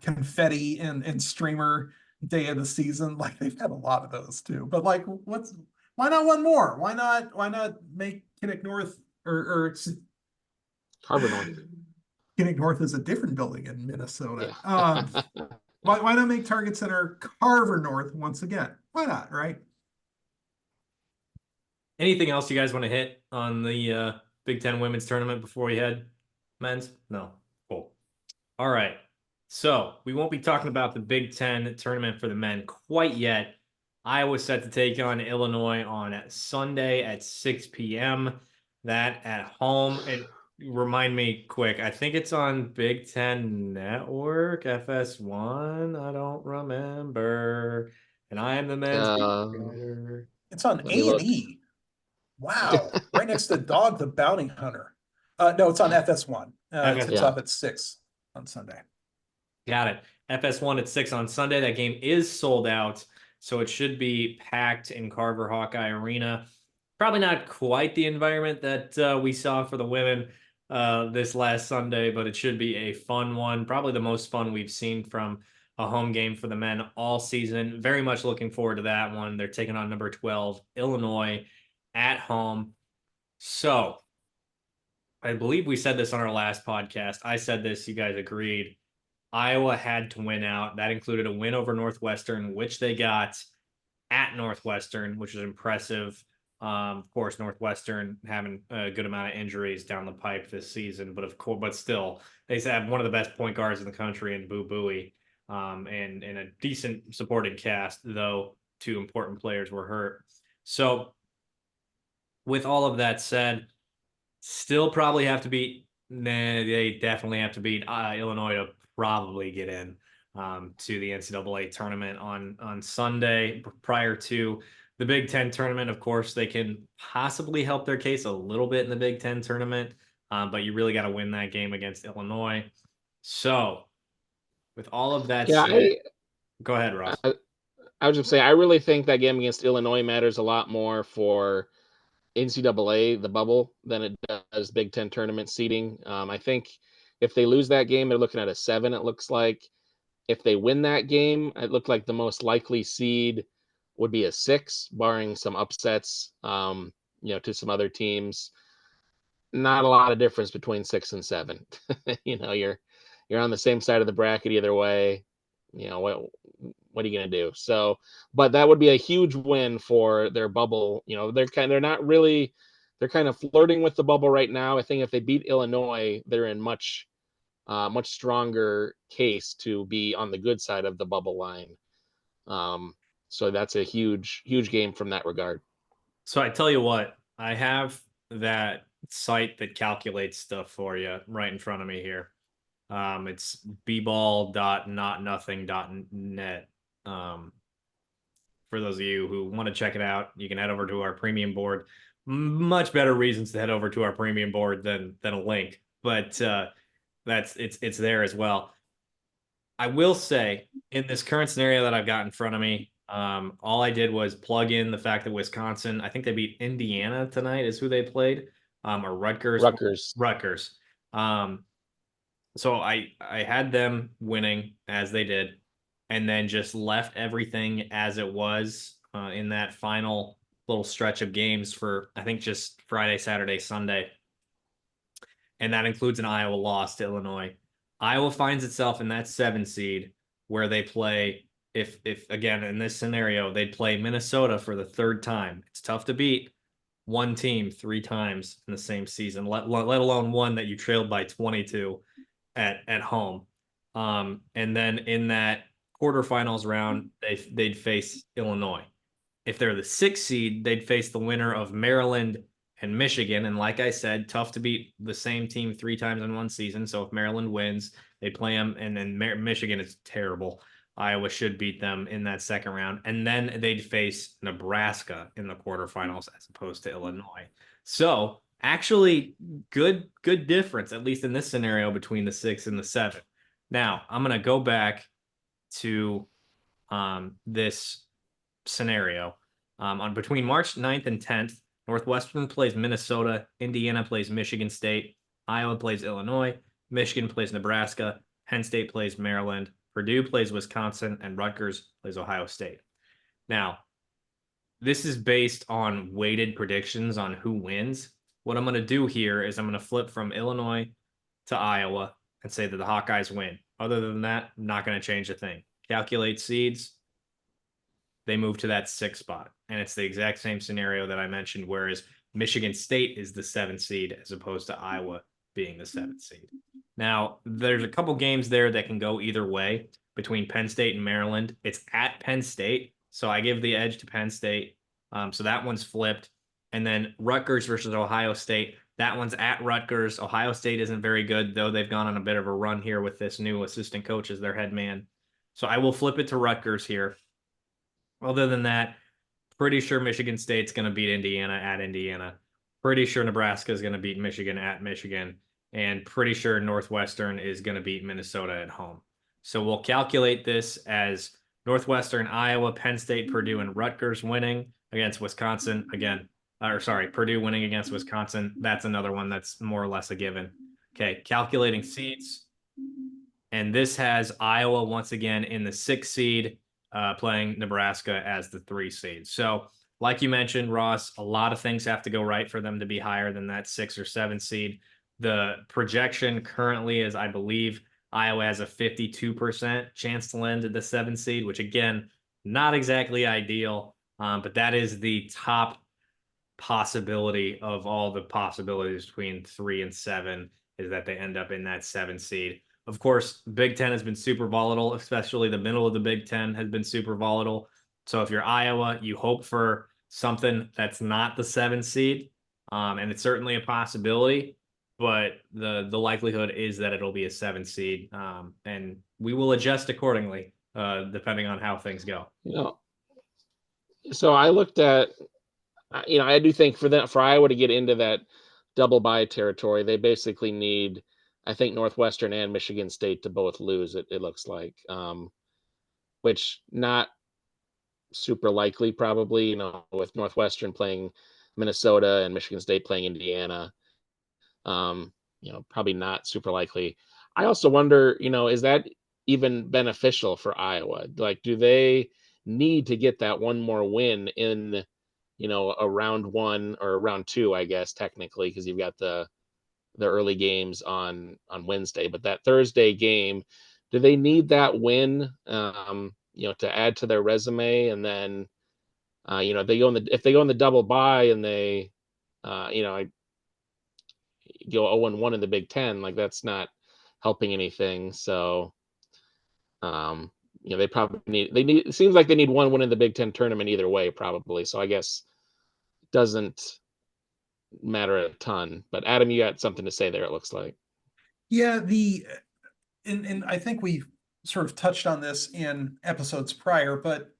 S2: confetti and streamer day of the season. Like, they've had a lot of those too. But like, why not 1 more? Why not make Kinnick North or
S3: Harbor North?
S2: Kinnick North is a different building in Minnesota.
S3: Yeah.
S2: Why not make Target Center Carver North once again? Why not, right?
S1: Anything else you guys want to hit on the Big Ten women's tournament before we head men's? No. Cool. All right. So we won't be talking about the Big Ten tournament for the men quite yet. Iowa's set to take on Illinois on Sunday at 6 p.m. That at home. And remind me quick, I think it's on Big Ten Network, FS1. I don't remember. And I am the men's beat writer.
S2: It's on
S3: Let me look.
S2: A&E. Wow. Right next to Dog the Bounty Hunter. No, it's on FS1. It tips off at 6 on Sunday.
S1: Got it. FS1 at 6 on Sunday. That game is sold out, so it should be packed in Carver Hawkeye Arena. Probably not quite the environment that we saw for the women this last Sunday, but it should be a fun one. Probably the most fun we've seen from a home game for the men all season. Very much looking forward to that one. They're taking on number 12, Illinois, at home. So I believe we said this on our last podcast. I said this, you guys agreed. Iowa had to win out. That included a win over Northwestern, which they got at Northwestern, which is impressive. Of course, Northwestern having a good amount of injuries down the pipe this season, but still, they have one of the best point guards in the country in Boo Buie, and a decent supporting cast, though 2 important players were hurt. So, with all of that said, still probably have to beat. They definitely have to beat Illinois to probably get in to the NCAA tournament on Sunday prior to the Big Ten tournament. Of course, they can possibly help their case a little bit in the Big Ten tournament, but you really got to win that game against Illinois. So, with all of that said, go ahead, Ross.
S3: I was just saying, I really think that game against Illinois matters a lot more for NCAA, the bubble, than it does Big Ten tournament seeding. I think if they lose that game, they're looking at a 7, it looks like. If they win that game, it looked like the most likely seed would be a 6, barring some upsets, to some other teams. Not a lot of difference between 6 and 7. You're on the same side of the bracket either way. What are you going to do? So, but that would be a huge win for their bubble. They're kind of flirting with the bubble right now. I think if they beat Illinois, they're in much stronger case to be on the good side of the bubble line. So that's a huge game from that regard.
S1: So I tell you what, I have that site that calculates stuff for you right in front of me here. It's bball.notnothing.net. For those of you who want to check it out, you can head over to our premium board. Much better reasons to head over to our premium board than a link, but it's there as well. I will say, in this current scenario that I've got in front of me, all I did was plug in the fact that Wisconsin, I think they beat Indiana tonight, is who they played, or Rutgers. Rutgers. So I had them winning as they did, and then just left everything as it was in that final little stretch of games for, I think, just Friday, Saturday, Sunday. And that includes an Iowa loss to Illinois. Iowa finds itself in that 7 seed where they play, if again, in this scenario, they'd play Minnesota for the 3rd time. It's tough to beat one team 3 times in the same season, let alone one that you trailed by 22 at home. And then in that quarterfinals round, they'd face Illinois. If they're the 6th seed, they'd face the winner of Maryland and Michigan. And like I said, tough to beat the same team 3 times in one season. So if Maryland wins, they play them. And then Michigan is terrible. Iowa should beat them in that 2nd round. And then they'd face Nebraska in the quarterfinals as opposed to Illinois. So actually good difference, at least in this scenario, between the 6 and the 7. Now, I'm going to go back to this scenario. On between March 9th and 10th, Northwestern plays Minnesota, Indiana plays Michigan State, Iowa plays Illinois, Michigan plays Nebraska, Penn State plays Maryland, Purdue plays Wisconsin, and Rutgers plays Ohio State. Now, this is based on weighted predictions on who wins. What I'm going to do here is I'm going to flip from Illinois to Iowa and say that the Hawkeyes win. Other than that, I'm not going to change a thing. Calculate seeds. They move to that 6th spot. And it's the exact same scenario that I mentioned, whereas Michigan State is the 7th seed as opposed to Iowa being the 7th seed. Now, there's a couple games there that can go either way between Penn State and Maryland. It's at Penn State, so I give the edge to Penn State. So that one's flipped. And then Rutgers versus Ohio State. That one's at Rutgers. Ohio State isn't very good, though they've gone on a bit of a run here with this new assistant coach as their head man. So I will flip it to Rutgers here. Other than that, pretty sure Michigan State's going to beat Indiana at Indiana. Pretty sure Nebraska is going to beat Michigan at Michigan. And pretty sure Northwestern is going to beat Minnesota at home. So we'll calculate this as Northwestern, Iowa, Penn State, Purdue, and Rutgers winning against Wisconsin. Again, Purdue winning against Wisconsin. That's another one that's more or less a given. Okay, calculating seeds. And this has Iowa once again in the 6th seed, playing Nebraska as the 3 seed. So like you mentioned, Ross, a lot of things have to go right for them to be higher than that 6 or 7 seed. The projection currently is, I believe, Iowa has a 52% chance to land at the 7 seed, which again, not exactly ideal, but that is the top possibility of all the possibilities between 3 and 7 is that they end up in that 7 seed. Of course, Big Ten has been super volatile, especially the middle of the Big Ten has been super volatile. So if you're Iowa, you hope for something that's not the 7 seed, and it's certainly a possibility, but the likelihood is that it'll be a 7 seed, and we will adjust accordingly, depending on how things go.
S3: So I looked at, I do think for Iowa to get into that double bye territory, they basically need, I think, Northwestern and Michigan State to both lose, it looks like, which not super likely probably, with Northwestern playing Minnesota and Michigan State playing Indiana, probably not super likely. I also wonder, is that even beneficial for Iowa? Like, do they need to get that one more win in, a round 1 or round 2, I guess, technically, because you've got the early games on Wednesday, but that Thursday game, do they need that win, to add to their resume? And then, if they go on the double bye and they, go 0-1 in the Big Ten, like that's not helping anything. So, they probably it seems like they need one win in the Big Ten tournament either way, probably. So I guess it doesn't matter a ton. But Adam, you got something to say there, it looks like.
S2: Yeah, and I think we sort of touched on this in episodes prior, but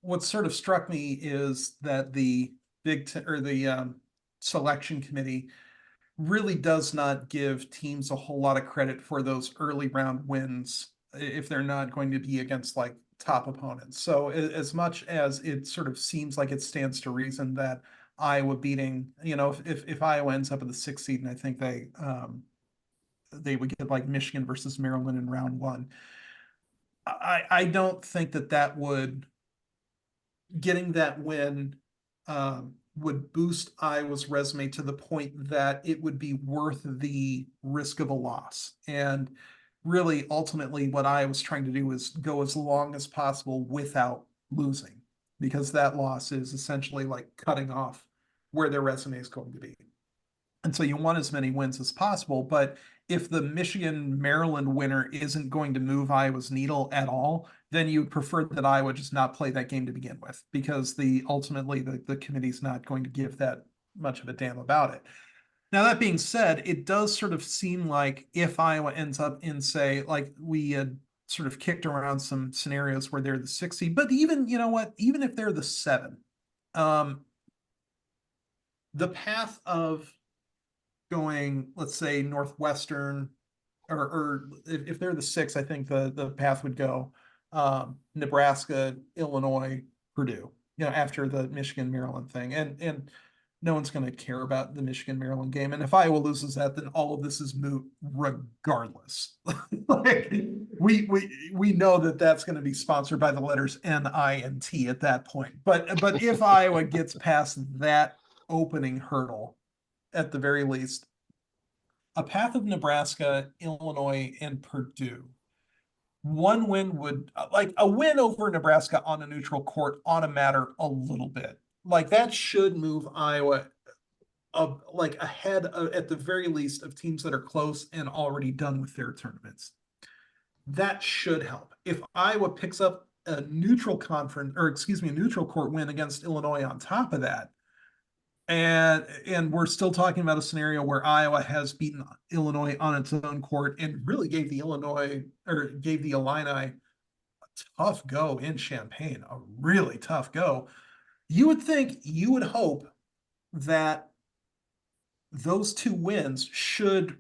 S2: what sort of struck me is that the selection committee really does not give teams a whole lot of credit for those early round wins if they're not going to be against like top opponents. So as much as it sort of seems like it stands to reason that Iowa beating, if Iowa ends up in the 6th seed, and I think they would get like Michigan versus Maryland in round 1. I don't think that would, getting that win would boost Iowa's resume to the point that it would be worth the risk of a loss. And really, ultimately, what Iowa's trying to do is go as long as possible without losing, because that loss is essentially like cutting off where their resume is going to be. And so you want as many wins as possible, but if the Michigan-Maryland winner isn't going to move Iowa's needle at all, then you prefer that Iowa just not play that game to begin with, because ultimately the committee's not going to give that much of a damn about it. Now, that being said, it does sort of seem like if Iowa ends up in, say, like we had sort of kicked around some scenarios where they're the 6 seed, but even, even if they're the 7, the path of going, let's say, Northwestern, or if they're the 6, I think the path would go Nebraska, Illinois, Purdue, after the Michigan-Maryland thing. And no one's going to care about the Michigan-Maryland game. And if Iowa loses that, then all of this is moot regardless. Like, we know that that's going to be sponsored by the letters NINT at that point. But if Iowa gets past that opening hurdle, at the very least, a path of Nebraska, Illinois, and Purdue. One win would, like a win over Nebraska on a neutral court ought to matter a little bit. Like that should move Iowa like ahead of, at the very least, of teams that are close and already done with their tournaments. That should help. If Iowa picks up a neutral court win against Illinois on top of that, and we're still talking about a scenario where Iowa has beaten Illinois on its own court and really gave the Illini a tough go in Champaign, a really tough go. You would hope that those two wins should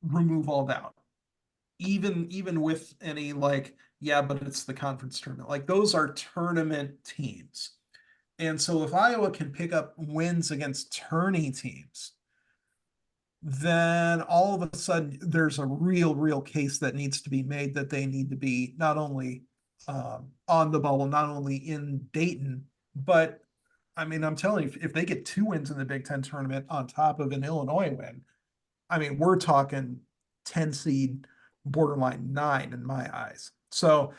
S2: remove all doubt. Even with any like, yeah, but it's the conference tournament. Like those are tournament teams. And so if Iowa can pick up wins against tourney teams, then all of a sudden there's a real case that needs to be made that they need to be not only on the bubble, not only in Dayton, but I mean, I'm telling you, if they get 2 wins in the Big Ten tournament on top of an Illinois win, I mean, we're talking 10 seed, borderline 9 in my eyes. So,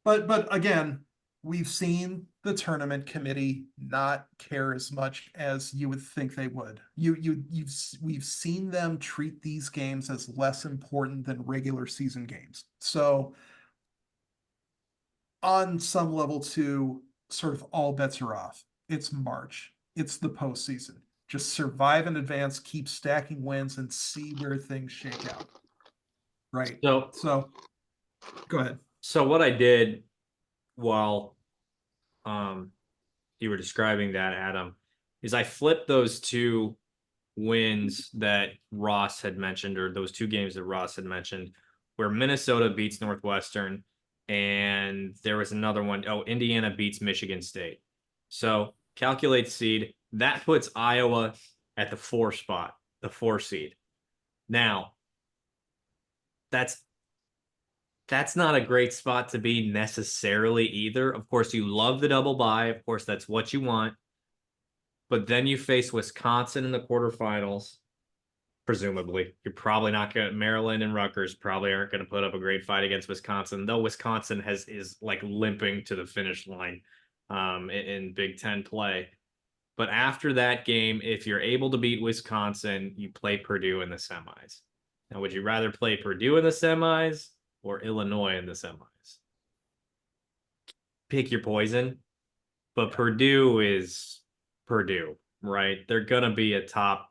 S2: but again, we've seen the tournament committee not care as much as you would think they would. We've seen them treat these games as less important than regular season games. So, on some level, too, sort of all bets are off. It's March. It's the postseason. Just survive in advance, keep stacking wins, and see where things shake out. Right. So go ahead.
S1: So what I did while you were describing that, Adam, is I flipped those 2 wins that Ross had mentioned, or those 2 games that Ross had mentioned, where Minnesota beats Northwestern, and there was another one. Oh, Indiana beats Michigan State. So calculate seed. That puts Iowa at the 4 spot, the 4 seed. Now, that's not a great spot to be necessarily either. Of course, you love the double bye. Of course, that's what you want. But then you face Wisconsin in the quarterfinals. Presumably, you're probably not going to. Maryland and Rutgers probably aren't going to put up a great fight against Wisconsin, though Wisconsin is like limping to the finish line in Big Ten play. But after that game, if you're able to beat Wisconsin, you play Purdue in the semis. Now, would you rather play Purdue in the semis or Illinois in the semis? Pick your poison. But Purdue is Purdue, right? They're going to be a top,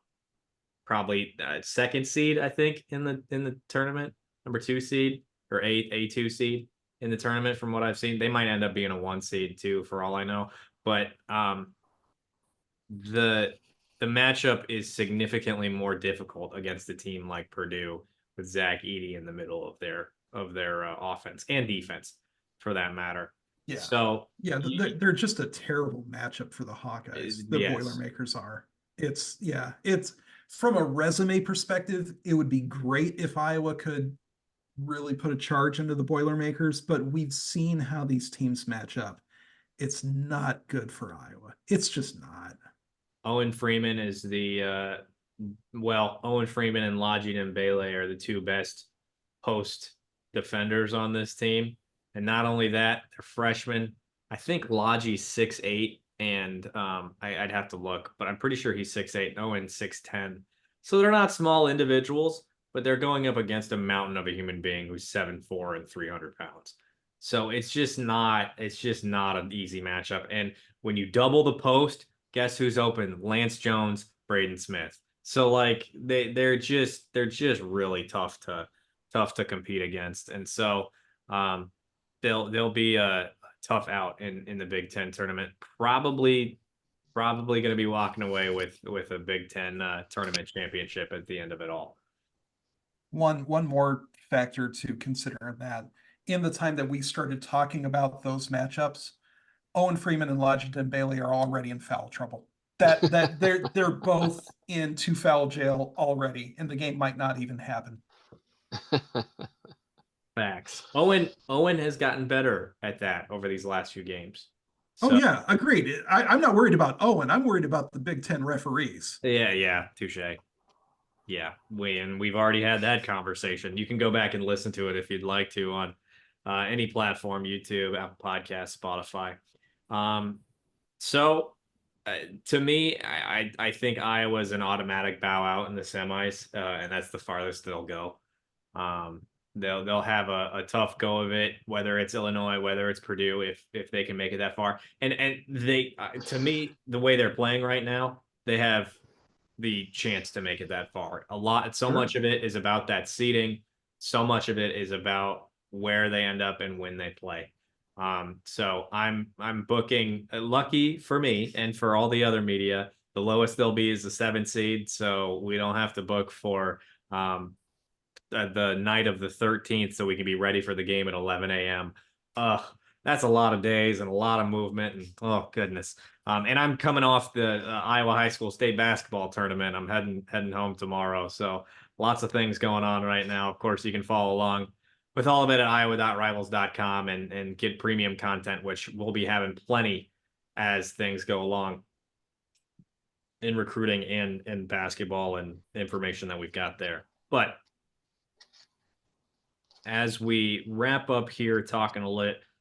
S1: probably 2nd seed, I think, in the tournament, number 2 seed or A2 seed in the tournament. From what I've seen, they might end up being a 1 seed too, for all I know. But the matchup is significantly more difficult against a team like Purdue with Zach Edey in the middle of their offense and defense, for that matter.
S2: Yeah.
S1: So
S2: yeah, they're just a terrible matchup for the Hawkeyes. The
S1: yes.
S2: Boilermakers are. It's from a resume perspective, it would be great if Iowa could really put a charge into the Boilermakers, but we've seen how these teams match up. It's not good for Iowa. It's just not.
S1: Owen Freeman is Owen Freeman and Laji Dembele are the 2 best post defenders on this team. And not only that, they're freshmen. I think Laji's 6'8", and I'd have to look, but I'm pretty sure he's 6'8", and Owen's 6'10". So they're not small individuals, but they're going up against a mountain of a human being who's 7'4" and 300 pounds. So it's just not an easy matchup. And when you double the post, guess who's open? Lance Jones, Braden Smith. So like they're just really tough to compete against. And so they'll be a tough out in the Big Ten tournament. Probably going to be walking away with a Big Ten tournament championship at the end of it all.
S2: One more factor to consider in that, in the time that we started talking about those matchups, Owen Freeman and Laji Dembele are already in foul trouble. That they're both in 2 foul jail already, and the game might not even happen.
S1: Facts. Owen has gotten better at that over these last few games.
S2: So, oh yeah, agreed. I'm not worried about Owen. I'm worried about the Big Ten referees.
S1: Yeah, touche. Yeah, we've already had that conversation. You can go back and listen to it if you'd like to on any platform: YouTube, Apple Podcasts, Spotify. So to me, I think Iowa's an automatic bow out in the semis, and that's the farthest they'll go. They'll have a tough go of it, whether it's Illinois, whether it's Purdue, if they can make it that far. And they, to me, the way they're playing right now, they have the chance to make it that far. So much of it is about that seeding. So much of it is about where they end up and when they play. So I'm booking, lucky for me and for all the other media, the lowest they'll be is the 7th seed. So we don't have to book for the night of the 13th so we can be ready for the game at 11 a.m. That's a lot of days and a lot of movement, and oh goodness. And I'm coming off the Iowa High School State Basketball Tournament. I'm heading home tomorrow, so lots of things going on right now. Of course, you can follow along with all of it at iowa.rivals.com and get premium content, which we'll be having plenty as things go along in recruiting and basketball and information that we've got there. But as we wrap up here, talking a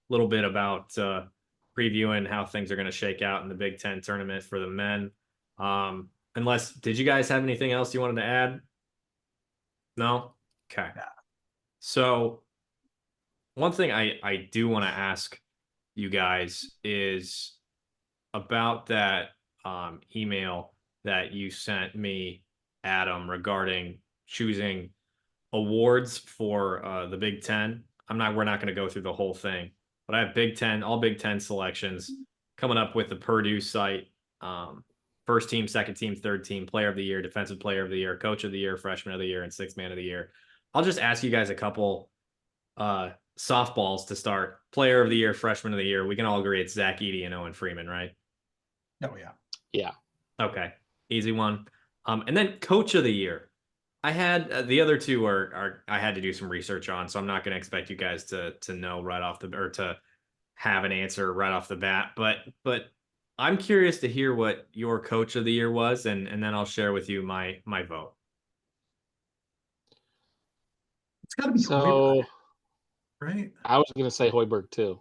S1: little bit about previewing how things are going to shake out in the Big Ten tournament for the men. Did you guys have anything else you wanted to add? No? Okay.
S2: Yeah.
S1: So one thing I do want to ask you guys is about that email that you sent me, Adam, regarding choosing awards for the Big Ten. We're not going to go through the whole thing, but I have all Big Ten selections coming up with the Purdue site. First team, second team, third team, player of the year, defensive player of the year, coach of the year, freshman of the year, and sixth man of the year. I'll just ask you guys a couple softballs to start. Player of the year, freshman of the year. We can all agree it's Zach Edey and Owen Freeman, right?
S2: Oh yeah.
S3: Yeah.
S1: Okay. Easy one. And then coach of the year. I had the other two are I had to do some research on, so I'm not going to expect you guys to know right off or to have an answer right off the bat. But I'm curious to hear what your coach of the year was, and then I'll share with you my vote.
S2: It's got to be Hoiberg, right?
S3: I was going to say Hoiberg too.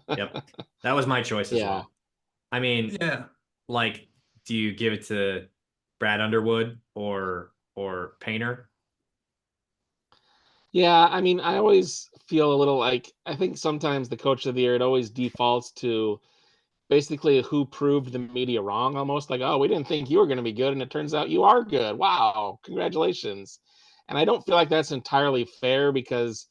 S1: Yep, that was my choice as well. I mean,
S2: yeah.
S1: Like, do you give it to Brad Underwood or Painter?
S3: Yeah, I mean, I always feel a little like I think sometimes the coach of the year, it always defaults to basically who proved the media wrong, almost like, oh, we didn't think you were going to be good, and it turns out you are good. Wow, congratulations. And I don't feel like that's entirely fair because,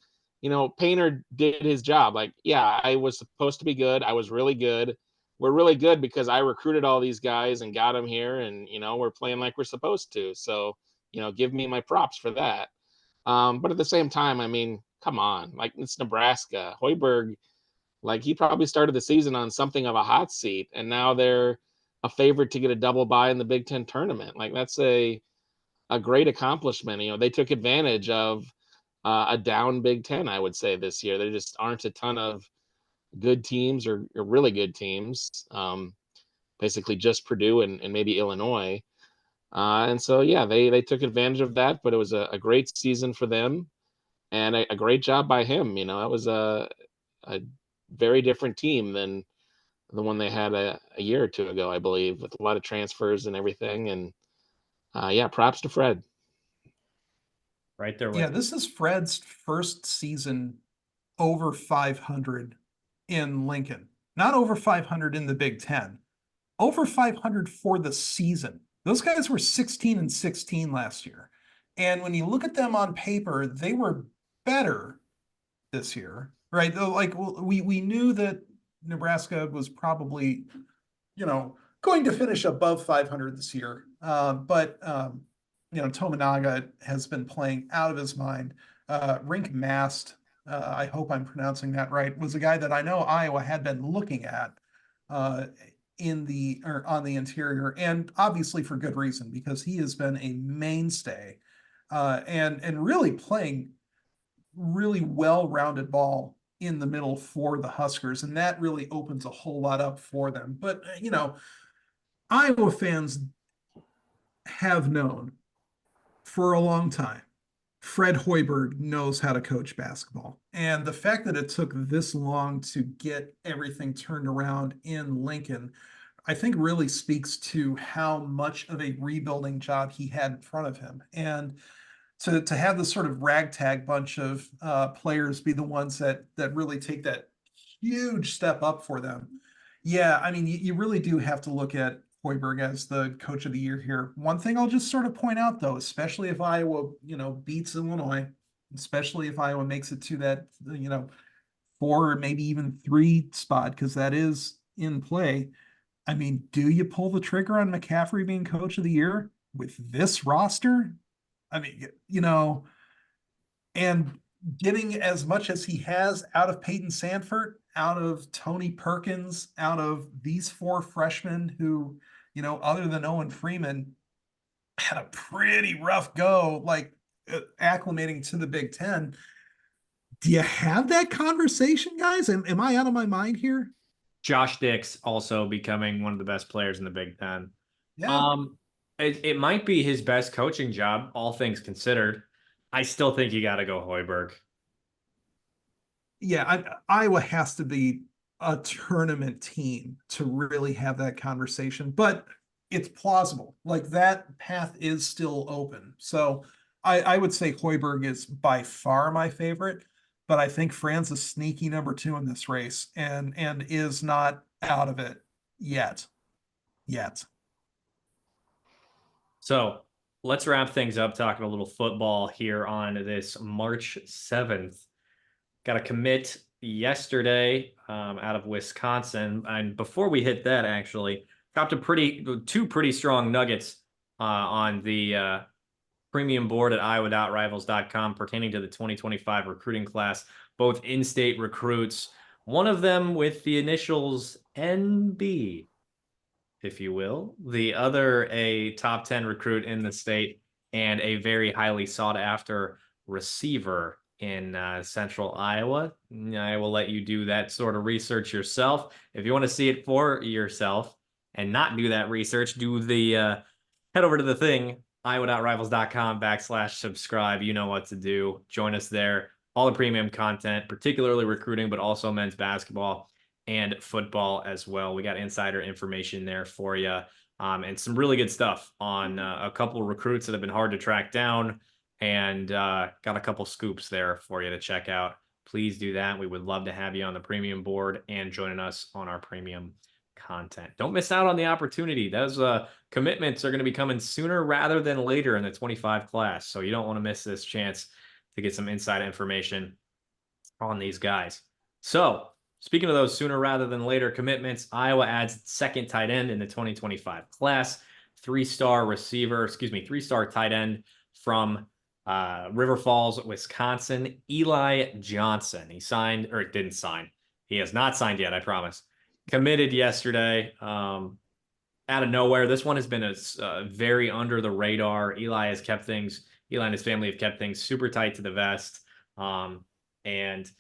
S3: Painter did his job. Like, yeah, I was supposed to be good. I was really good. We're really good because I recruited all these guys and got them here, and, we're playing like we're supposed to. So, give me my props for that. But at the same time, I mean, come on, like it's Nebraska. Hoiberg, like he probably started the season on something of a hot seat, and now they're a favorite to get a double bye in the Big Ten tournament. Like that's a great accomplishment. They took advantage of a down Big Ten, I would say, this year. There just aren't a ton of good teams or really good teams. Basically just Purdue and maybe Illinois. And so, yeah, they took advantage of that, but it was a great season for them and a great job by him. It was a very different team than the one they had a year or two ago, I believe, with a lot of transfers and everything. And yeah, props to Fred.
S1: Right there with
S2: Yeah, this is Fred's first season over 500 in Lincoln. Not over 500 in the Big Ten. Over 500 for the season. Those guys were 16-16 last year. And when you look at them on paper, they were better this year, right? Like we knew that Nebraska was probably, going to finish above 500 this year. But Tominaga has been playing out of his mind. Rink Mast, I hope I'm pronouncing that right, was a guy that I know Iowa had been looking at on the interior, and obviously for good reason, because he has been a mainstay and really playing really well-rounded ball in the middle for the Huskers, and that really opens a whole lot up for them. But Iowa fans have known for a long time Fred Hoiberg knows how to coach basketball. And the fact that it took this long to get everything turned around in Lincoln I think really speaks to how much of a rebuilding job he had in front of him. And to have this sort of ragtag bunch of players be the ones that really take that huge step up for them. Yeah, I mean, you really do have to look at Hoiberg as the coach of the year here. One thing I'll just sort of point out, though, especially if Iowa, beats Illinois, especially if Iowa makes it to that, 4 or maybe even 3 spot, because that is in play. I mean, do you pull the trigger on McCaffrey being coach of the year with this roster? I mean, and getting as much as he has out of Peyton Sanford, out of Tony Perkins, out of these 4 freshmen who, other than Owen Freeman, had a pretty rough go, like acclimating to the Big Ten. Do you have that conversation, guys? Am I out of my mind here?
S1: Josh Dix also becoming one of the best players in the Big Ten.
S2: Yeah.
S1: It might be his best coaching job, all things considered. I still think you got to go Hoiberg.
S2: Yeah, Iowa has to be a tournament team to really have that conversation, but it's plausible. Like that path is still open. So I would say Hoiberg is by far my favorite, but I think Fran's a sneaky number 2 in this race and is not out of it yet. Yet.
S1: So let's wrap things up talking a little football here on this March 7th. Got a commit yesterday out of Wisconsin. And before we hit that, actually, dropped two pretty strong nuggets on the premium board at iowa.rivals.com pertaining to the 2025 recruiting class, both in-state recruits. One of them with the initials NB, if you will. The other, a top 10 recruit in the state and a very highly sought after receiver in central Iowa. I will let you do that sort of research yourself. If you want to see it for yourself and not do that research, head over to the thing, iowa.rivals.com/subscribe. You know what to do. Join us there. All the premium content, particularly recruiting, but also men's basketball and football as well. We got insider information there for you, and some really good stuff on a couple of recruits that have been hard to track down, and got a couple scoops there for you to check out. Please do that. We would love to have you on the premium board and joining us on our premium content. Don't miss out on the opportunity. Those commitments are going to be coming sooner rather than later in the 25 class, so you don't want to miss this chance to get some inside information on these guys. So speaking of those sooner rather than later commitments, Iowa adds second tight end in the 2025 class, three-star tight end from River Falls, Wisconsin, Eli Johnson. He signed, or didn't sign. He has not signed yet, I promise. Committed yesterday out of nowhere. This one has been a very under the radar. Eli and his family have kept things super tight to the vest. And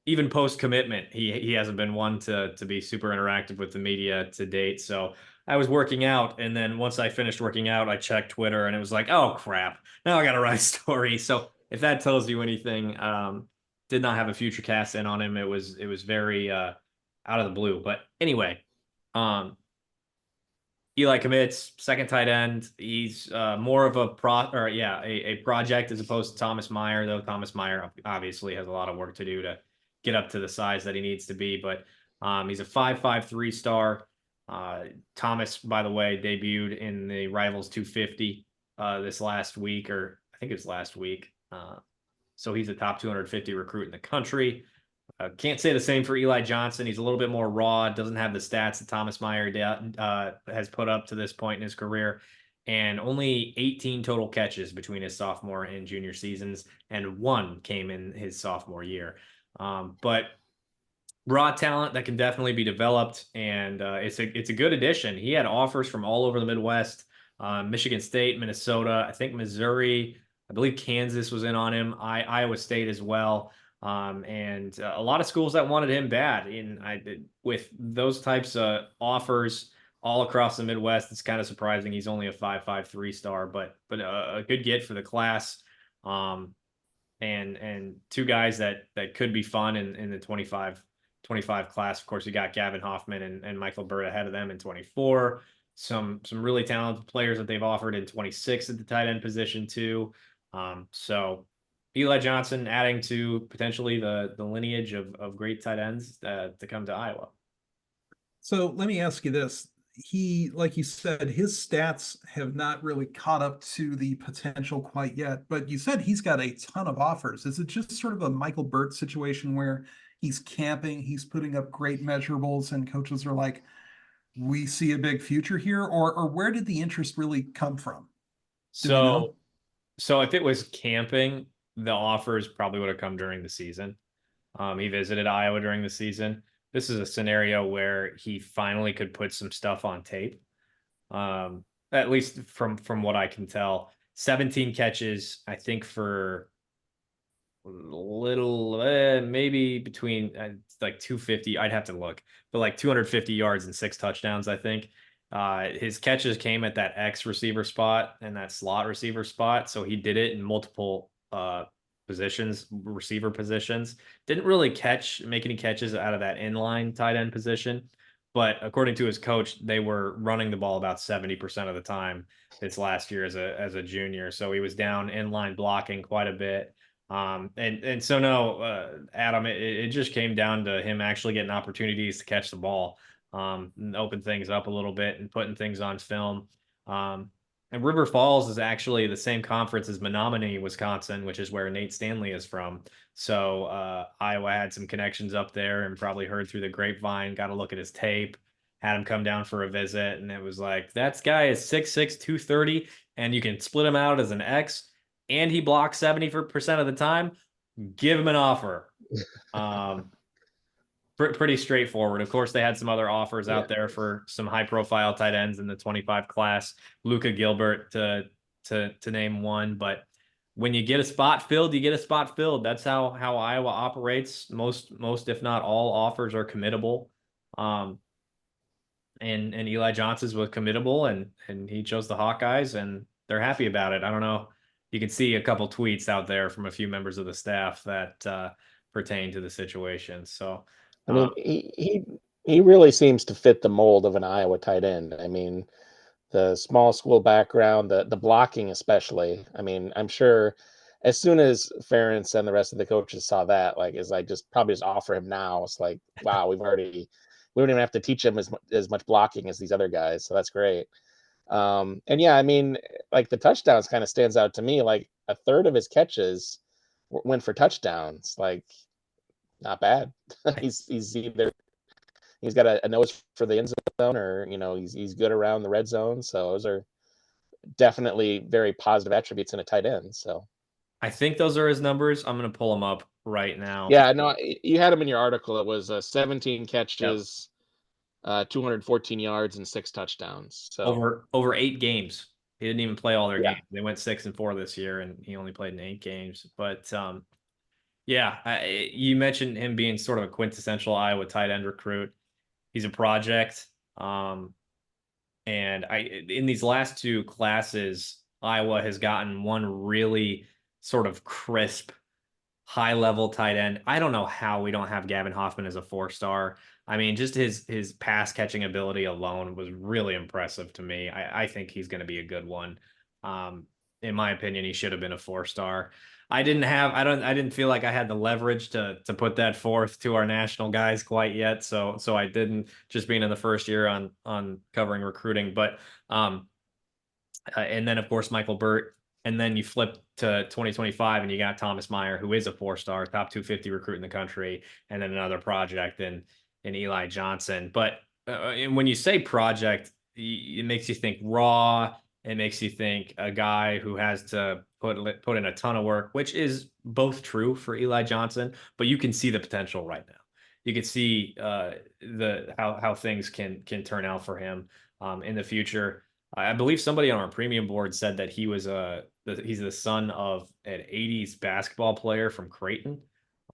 S1: even post commitment, he hasn't been one to be super interactive with the media to date. So I was working out, and then once I finished working out, I checked Twitter, and it was like, oh crap, now I got to write a story. So if that tells you anything, did not have a future cast in on him. It was very out of the blue. But anyway, Eli commits second tight end. He's more of a project as opposed to Thomas Meyer, though Thomas Meyer obviously has a lot of work to do to get up to the size that he needs to be. But he's a 5.5 3-star. Thomas, by the way, debuted in the Rivals 250 this last week, or I think it was last week. So he's a top 250 recruit in the country. Can't say the same for Eli Johnson. He's a little bit more raw, doesn't have the stats that Thomas Meyer has put up to this point in his career, and only 18 total catches between his sophomore and junior seasons, and 1 came in his sophomore year. But raw talent that can definitely be developed, and it's a good addition. He had offers from all over the Midwest, Michigan State, Minnesota, I think Missouri, I believe Kansas was in on him, Iowa State as well. And a lot of schools that wanted him bad. With those types of offers all across the Midwest, it's kind of surprising he's only a 5.5 3-star, but a good get for the class. And 2 guys that could be fun in the 25 25 class. Of course, you got Gavin Hoffman and Michael Burt ahead of them in 24. Some really talented players that they've offered in 26 at the tight end position too. So Eli Johnson adding to potentially the lineage of great tight ends to come to Iowa.
S2: So let me ask you this. He, like you said, his stats have not really caught up to the potential quite yet, but you said he's got a ton of offers. Is it just sort of a Michael Burt situation where he's camping, he's putting up great measurables, and coaches are like, we see a big future here? Or where did the interest really come from? Do we know?
S1: So if it was camping, the offers probably would have come during the season. He visited Iowa during the season. This is a scenario where he finally could put some stuff on tape. At least from what I can tell. 17 catches, I think, for little maybe between like 250. I'd have to look, but like 250 yards and 6 touchdowns, I think. His catches came at that X receiver spot and that slot receiver spot, so he did it in multiple positions, receiver positions. Didn't really make any catches out of that inline tight end position, but according to his coach, they were running the ball about 70% of the time this last year as a junior. So he was down inline blocking quite a bit. And so no, Adam, it just came down to him actually getting opportunities to catch the ball, and open things up a little bit and putting things on film. And River Falls is actually the same conference as Menominee, Wisconsin, which is where Nate Stanley is from. So Iowa had some connections up there and probably heard through the grapevine, got a look at his tape, had him come down for a visit, and it was like, that guy is 6'6", 230, and you can split him out as an X, and he blocks 70% of the time. Give him an offer. Pretty straightforward. Of course, they had some other offers out there for some high-profile tight ends in the 25 class. Luca Gilbert to name one, but when you get a spot filled, you get a spot filled. That's how Iowa operates. Most if not all offers are committable. And Eli Johnson's was committable, and he chose the Hawkeyes, and they're happy about it. I don't know. You can see a couple tweets out there from a few members of the staff that pertain to the situation. So,
S3: I mean, he really seems to fit the mold of an Iowa tight end. I mean, the small school background, the blocking especially. I mean, I'm sure as soon as Ferentz and the rest of the coaches saw that, like, is like just probably just offer him now. It's like, wow, we don't even have to teach him as much blocking as these other guys. So that's great. And yeah, I mean, like the touchdowns kind of stands out to me. Like a third of his catches went for touchdowns. Like, not bad. he's either he's got a nose for the end zone, or he's good around the red zone. So those are definitely very positive attributes in a tight end. So
S1: I think those are his numbers. I'm going to pull them up right now.
S3: yeah, no, you had him in your article. It was 17 catches, 214 yards, and 6 touchdowns. So
S1: over 8 games. He didn't even play all their
S3: yeah.
S1: games. They went 6-4 this year, and he only played in 8 games. But yeah, you mentioned him being sort of a quintessential Iowa tight end recruit. He's a project. And in these last 2 classes, Iowa has gotten one really sort of crisp, high-level tight end. I don't know how we don't have Gavin Hoffman as a 4-star. I mean, just his pass catching ability alone was really impressive to me. I think he's going to be a good one. In my opinion, he should have been a 4-star. I didn't feel like I had the leverage to put that forth to our national guys quite yet. So I didn't, just being in the first year on covering recruiting. But and then of course Michael Burt, and then you flip to 2025 and you got Thomas Meyer, who is a 4-star, top 250 recruit in the country, and then another project in Eli Johnson. But and when you say project, it makes you think raw. It makes you think a guy who has to put in a ton of work, which is both true for Eli Johnson, but you can see the potential right now. You can see how things can turn out for him in the future. I believe somebody on our premium board said that he's the son of an 80s basketball player from Creighton.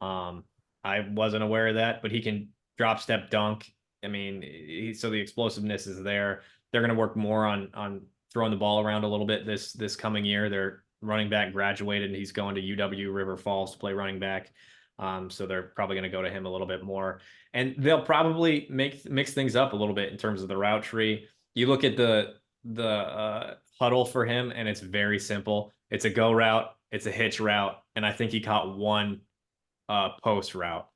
S1: I wasn't aware of that, but he can drop, step, dunk. I mean, so the explosiveness is there. They're going to work more on throwing the ball around a little bit this coming year. Their running back graduated, and he's going to UW River Falls to play running back. So they're probably going to go to him a little bit more, and they'll probably mix things up a little bit in terms of the route tree. You look at the huddle for him, and it's very simple. It's a go route, it's a hitch route, and I think he caught one post route.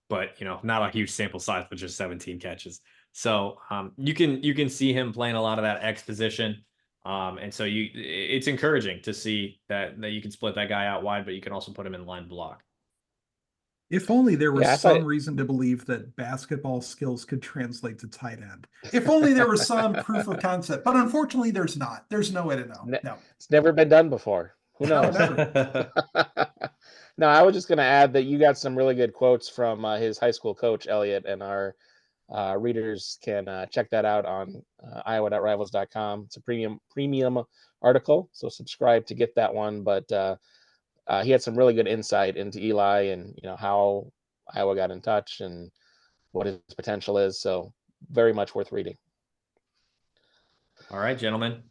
S1: But not a huge sample size, but just 17 catches. So you can see him playing a lot of that X position. And so it's encouraging to see that you can split that guy out wide, but you can also put him in line block.
S2: If only there was
S3: Yeah,
S2: some reason to believe that basketball skills could translate to tight end. If only there was some proof of concept. But unfortunately, there's not. There's no way to know. No.
S3: It's never been done before. Who
S2: No,
S3: knows?
S2: never.
S3: No, I was just going to add that you got some really good quotes from his high school coach, Eliot, and our readers can check that out on iowa.rivals.com. It's a premium article, so subscribe to get that one. But he had some really good insight into Eli and how Iowa got in touch and what his potential is. So very much worth reading.
S1: All right, gentlemen.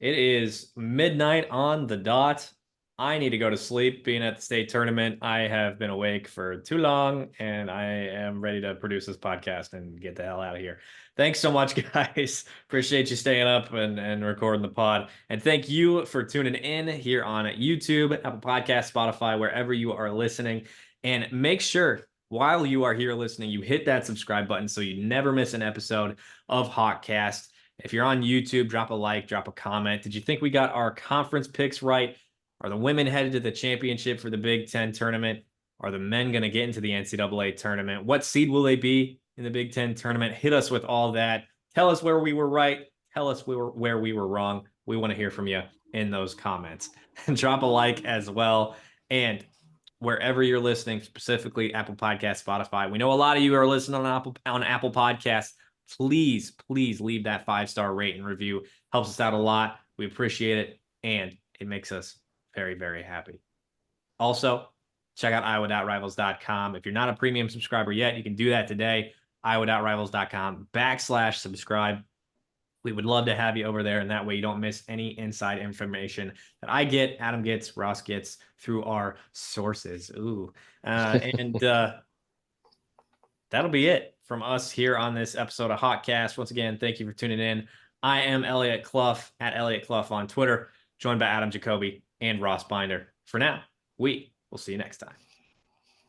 S1: It is midnight on the dot. I need to go to sleep. Being at the state tournament, I have been awake for too long, and I am ready to produce this podcast and get the hell out of here. Thanks so much, guys. Appreciate you staying up and recording the pod. And thank you for tuning in here on YouTube, Apple Podcasts, Spotify, wherever you are listening. And make sure while you are here listening, you hit that subscribe button so you never miss an episode of Hawkcast. If you're on YouTube, drop a like, drop a comment. Did you think we got our conference picks right? Are the women headed to the championship for the Big Ten tournament? Are the men going to get into the NCAA tournament? What seed will they be in the Big Ten tournament? Hit us with all that. Tell us where we were right. Tell us where we were wrong. We want to hear from you in those comments. And drop a like as well. And wherever you're listening, specifically Apple Podcasts, Spotify. We know a lot of you are listening on Apple Podcasts. Please leave that 5-star rate and review. Helps us out a lot. We appreciate it. And it makes us very, very happy. Also, check out iowa.rivals.com. If you're not a premium subscriber yet, you can do that today. iowa.rivals.com/subscribe. We would love to have you over there, and that way you don't miss any inside information that I get, Adam gets, Ross gets through our sources. That'll be it from us here on this episode of Hawkcast. Once again, thank you for tuning in. I am Eliot Clough at Eliot Clough on Twitter, joined by Adam Jacoby and Ross Binder. For now, we will see you next time.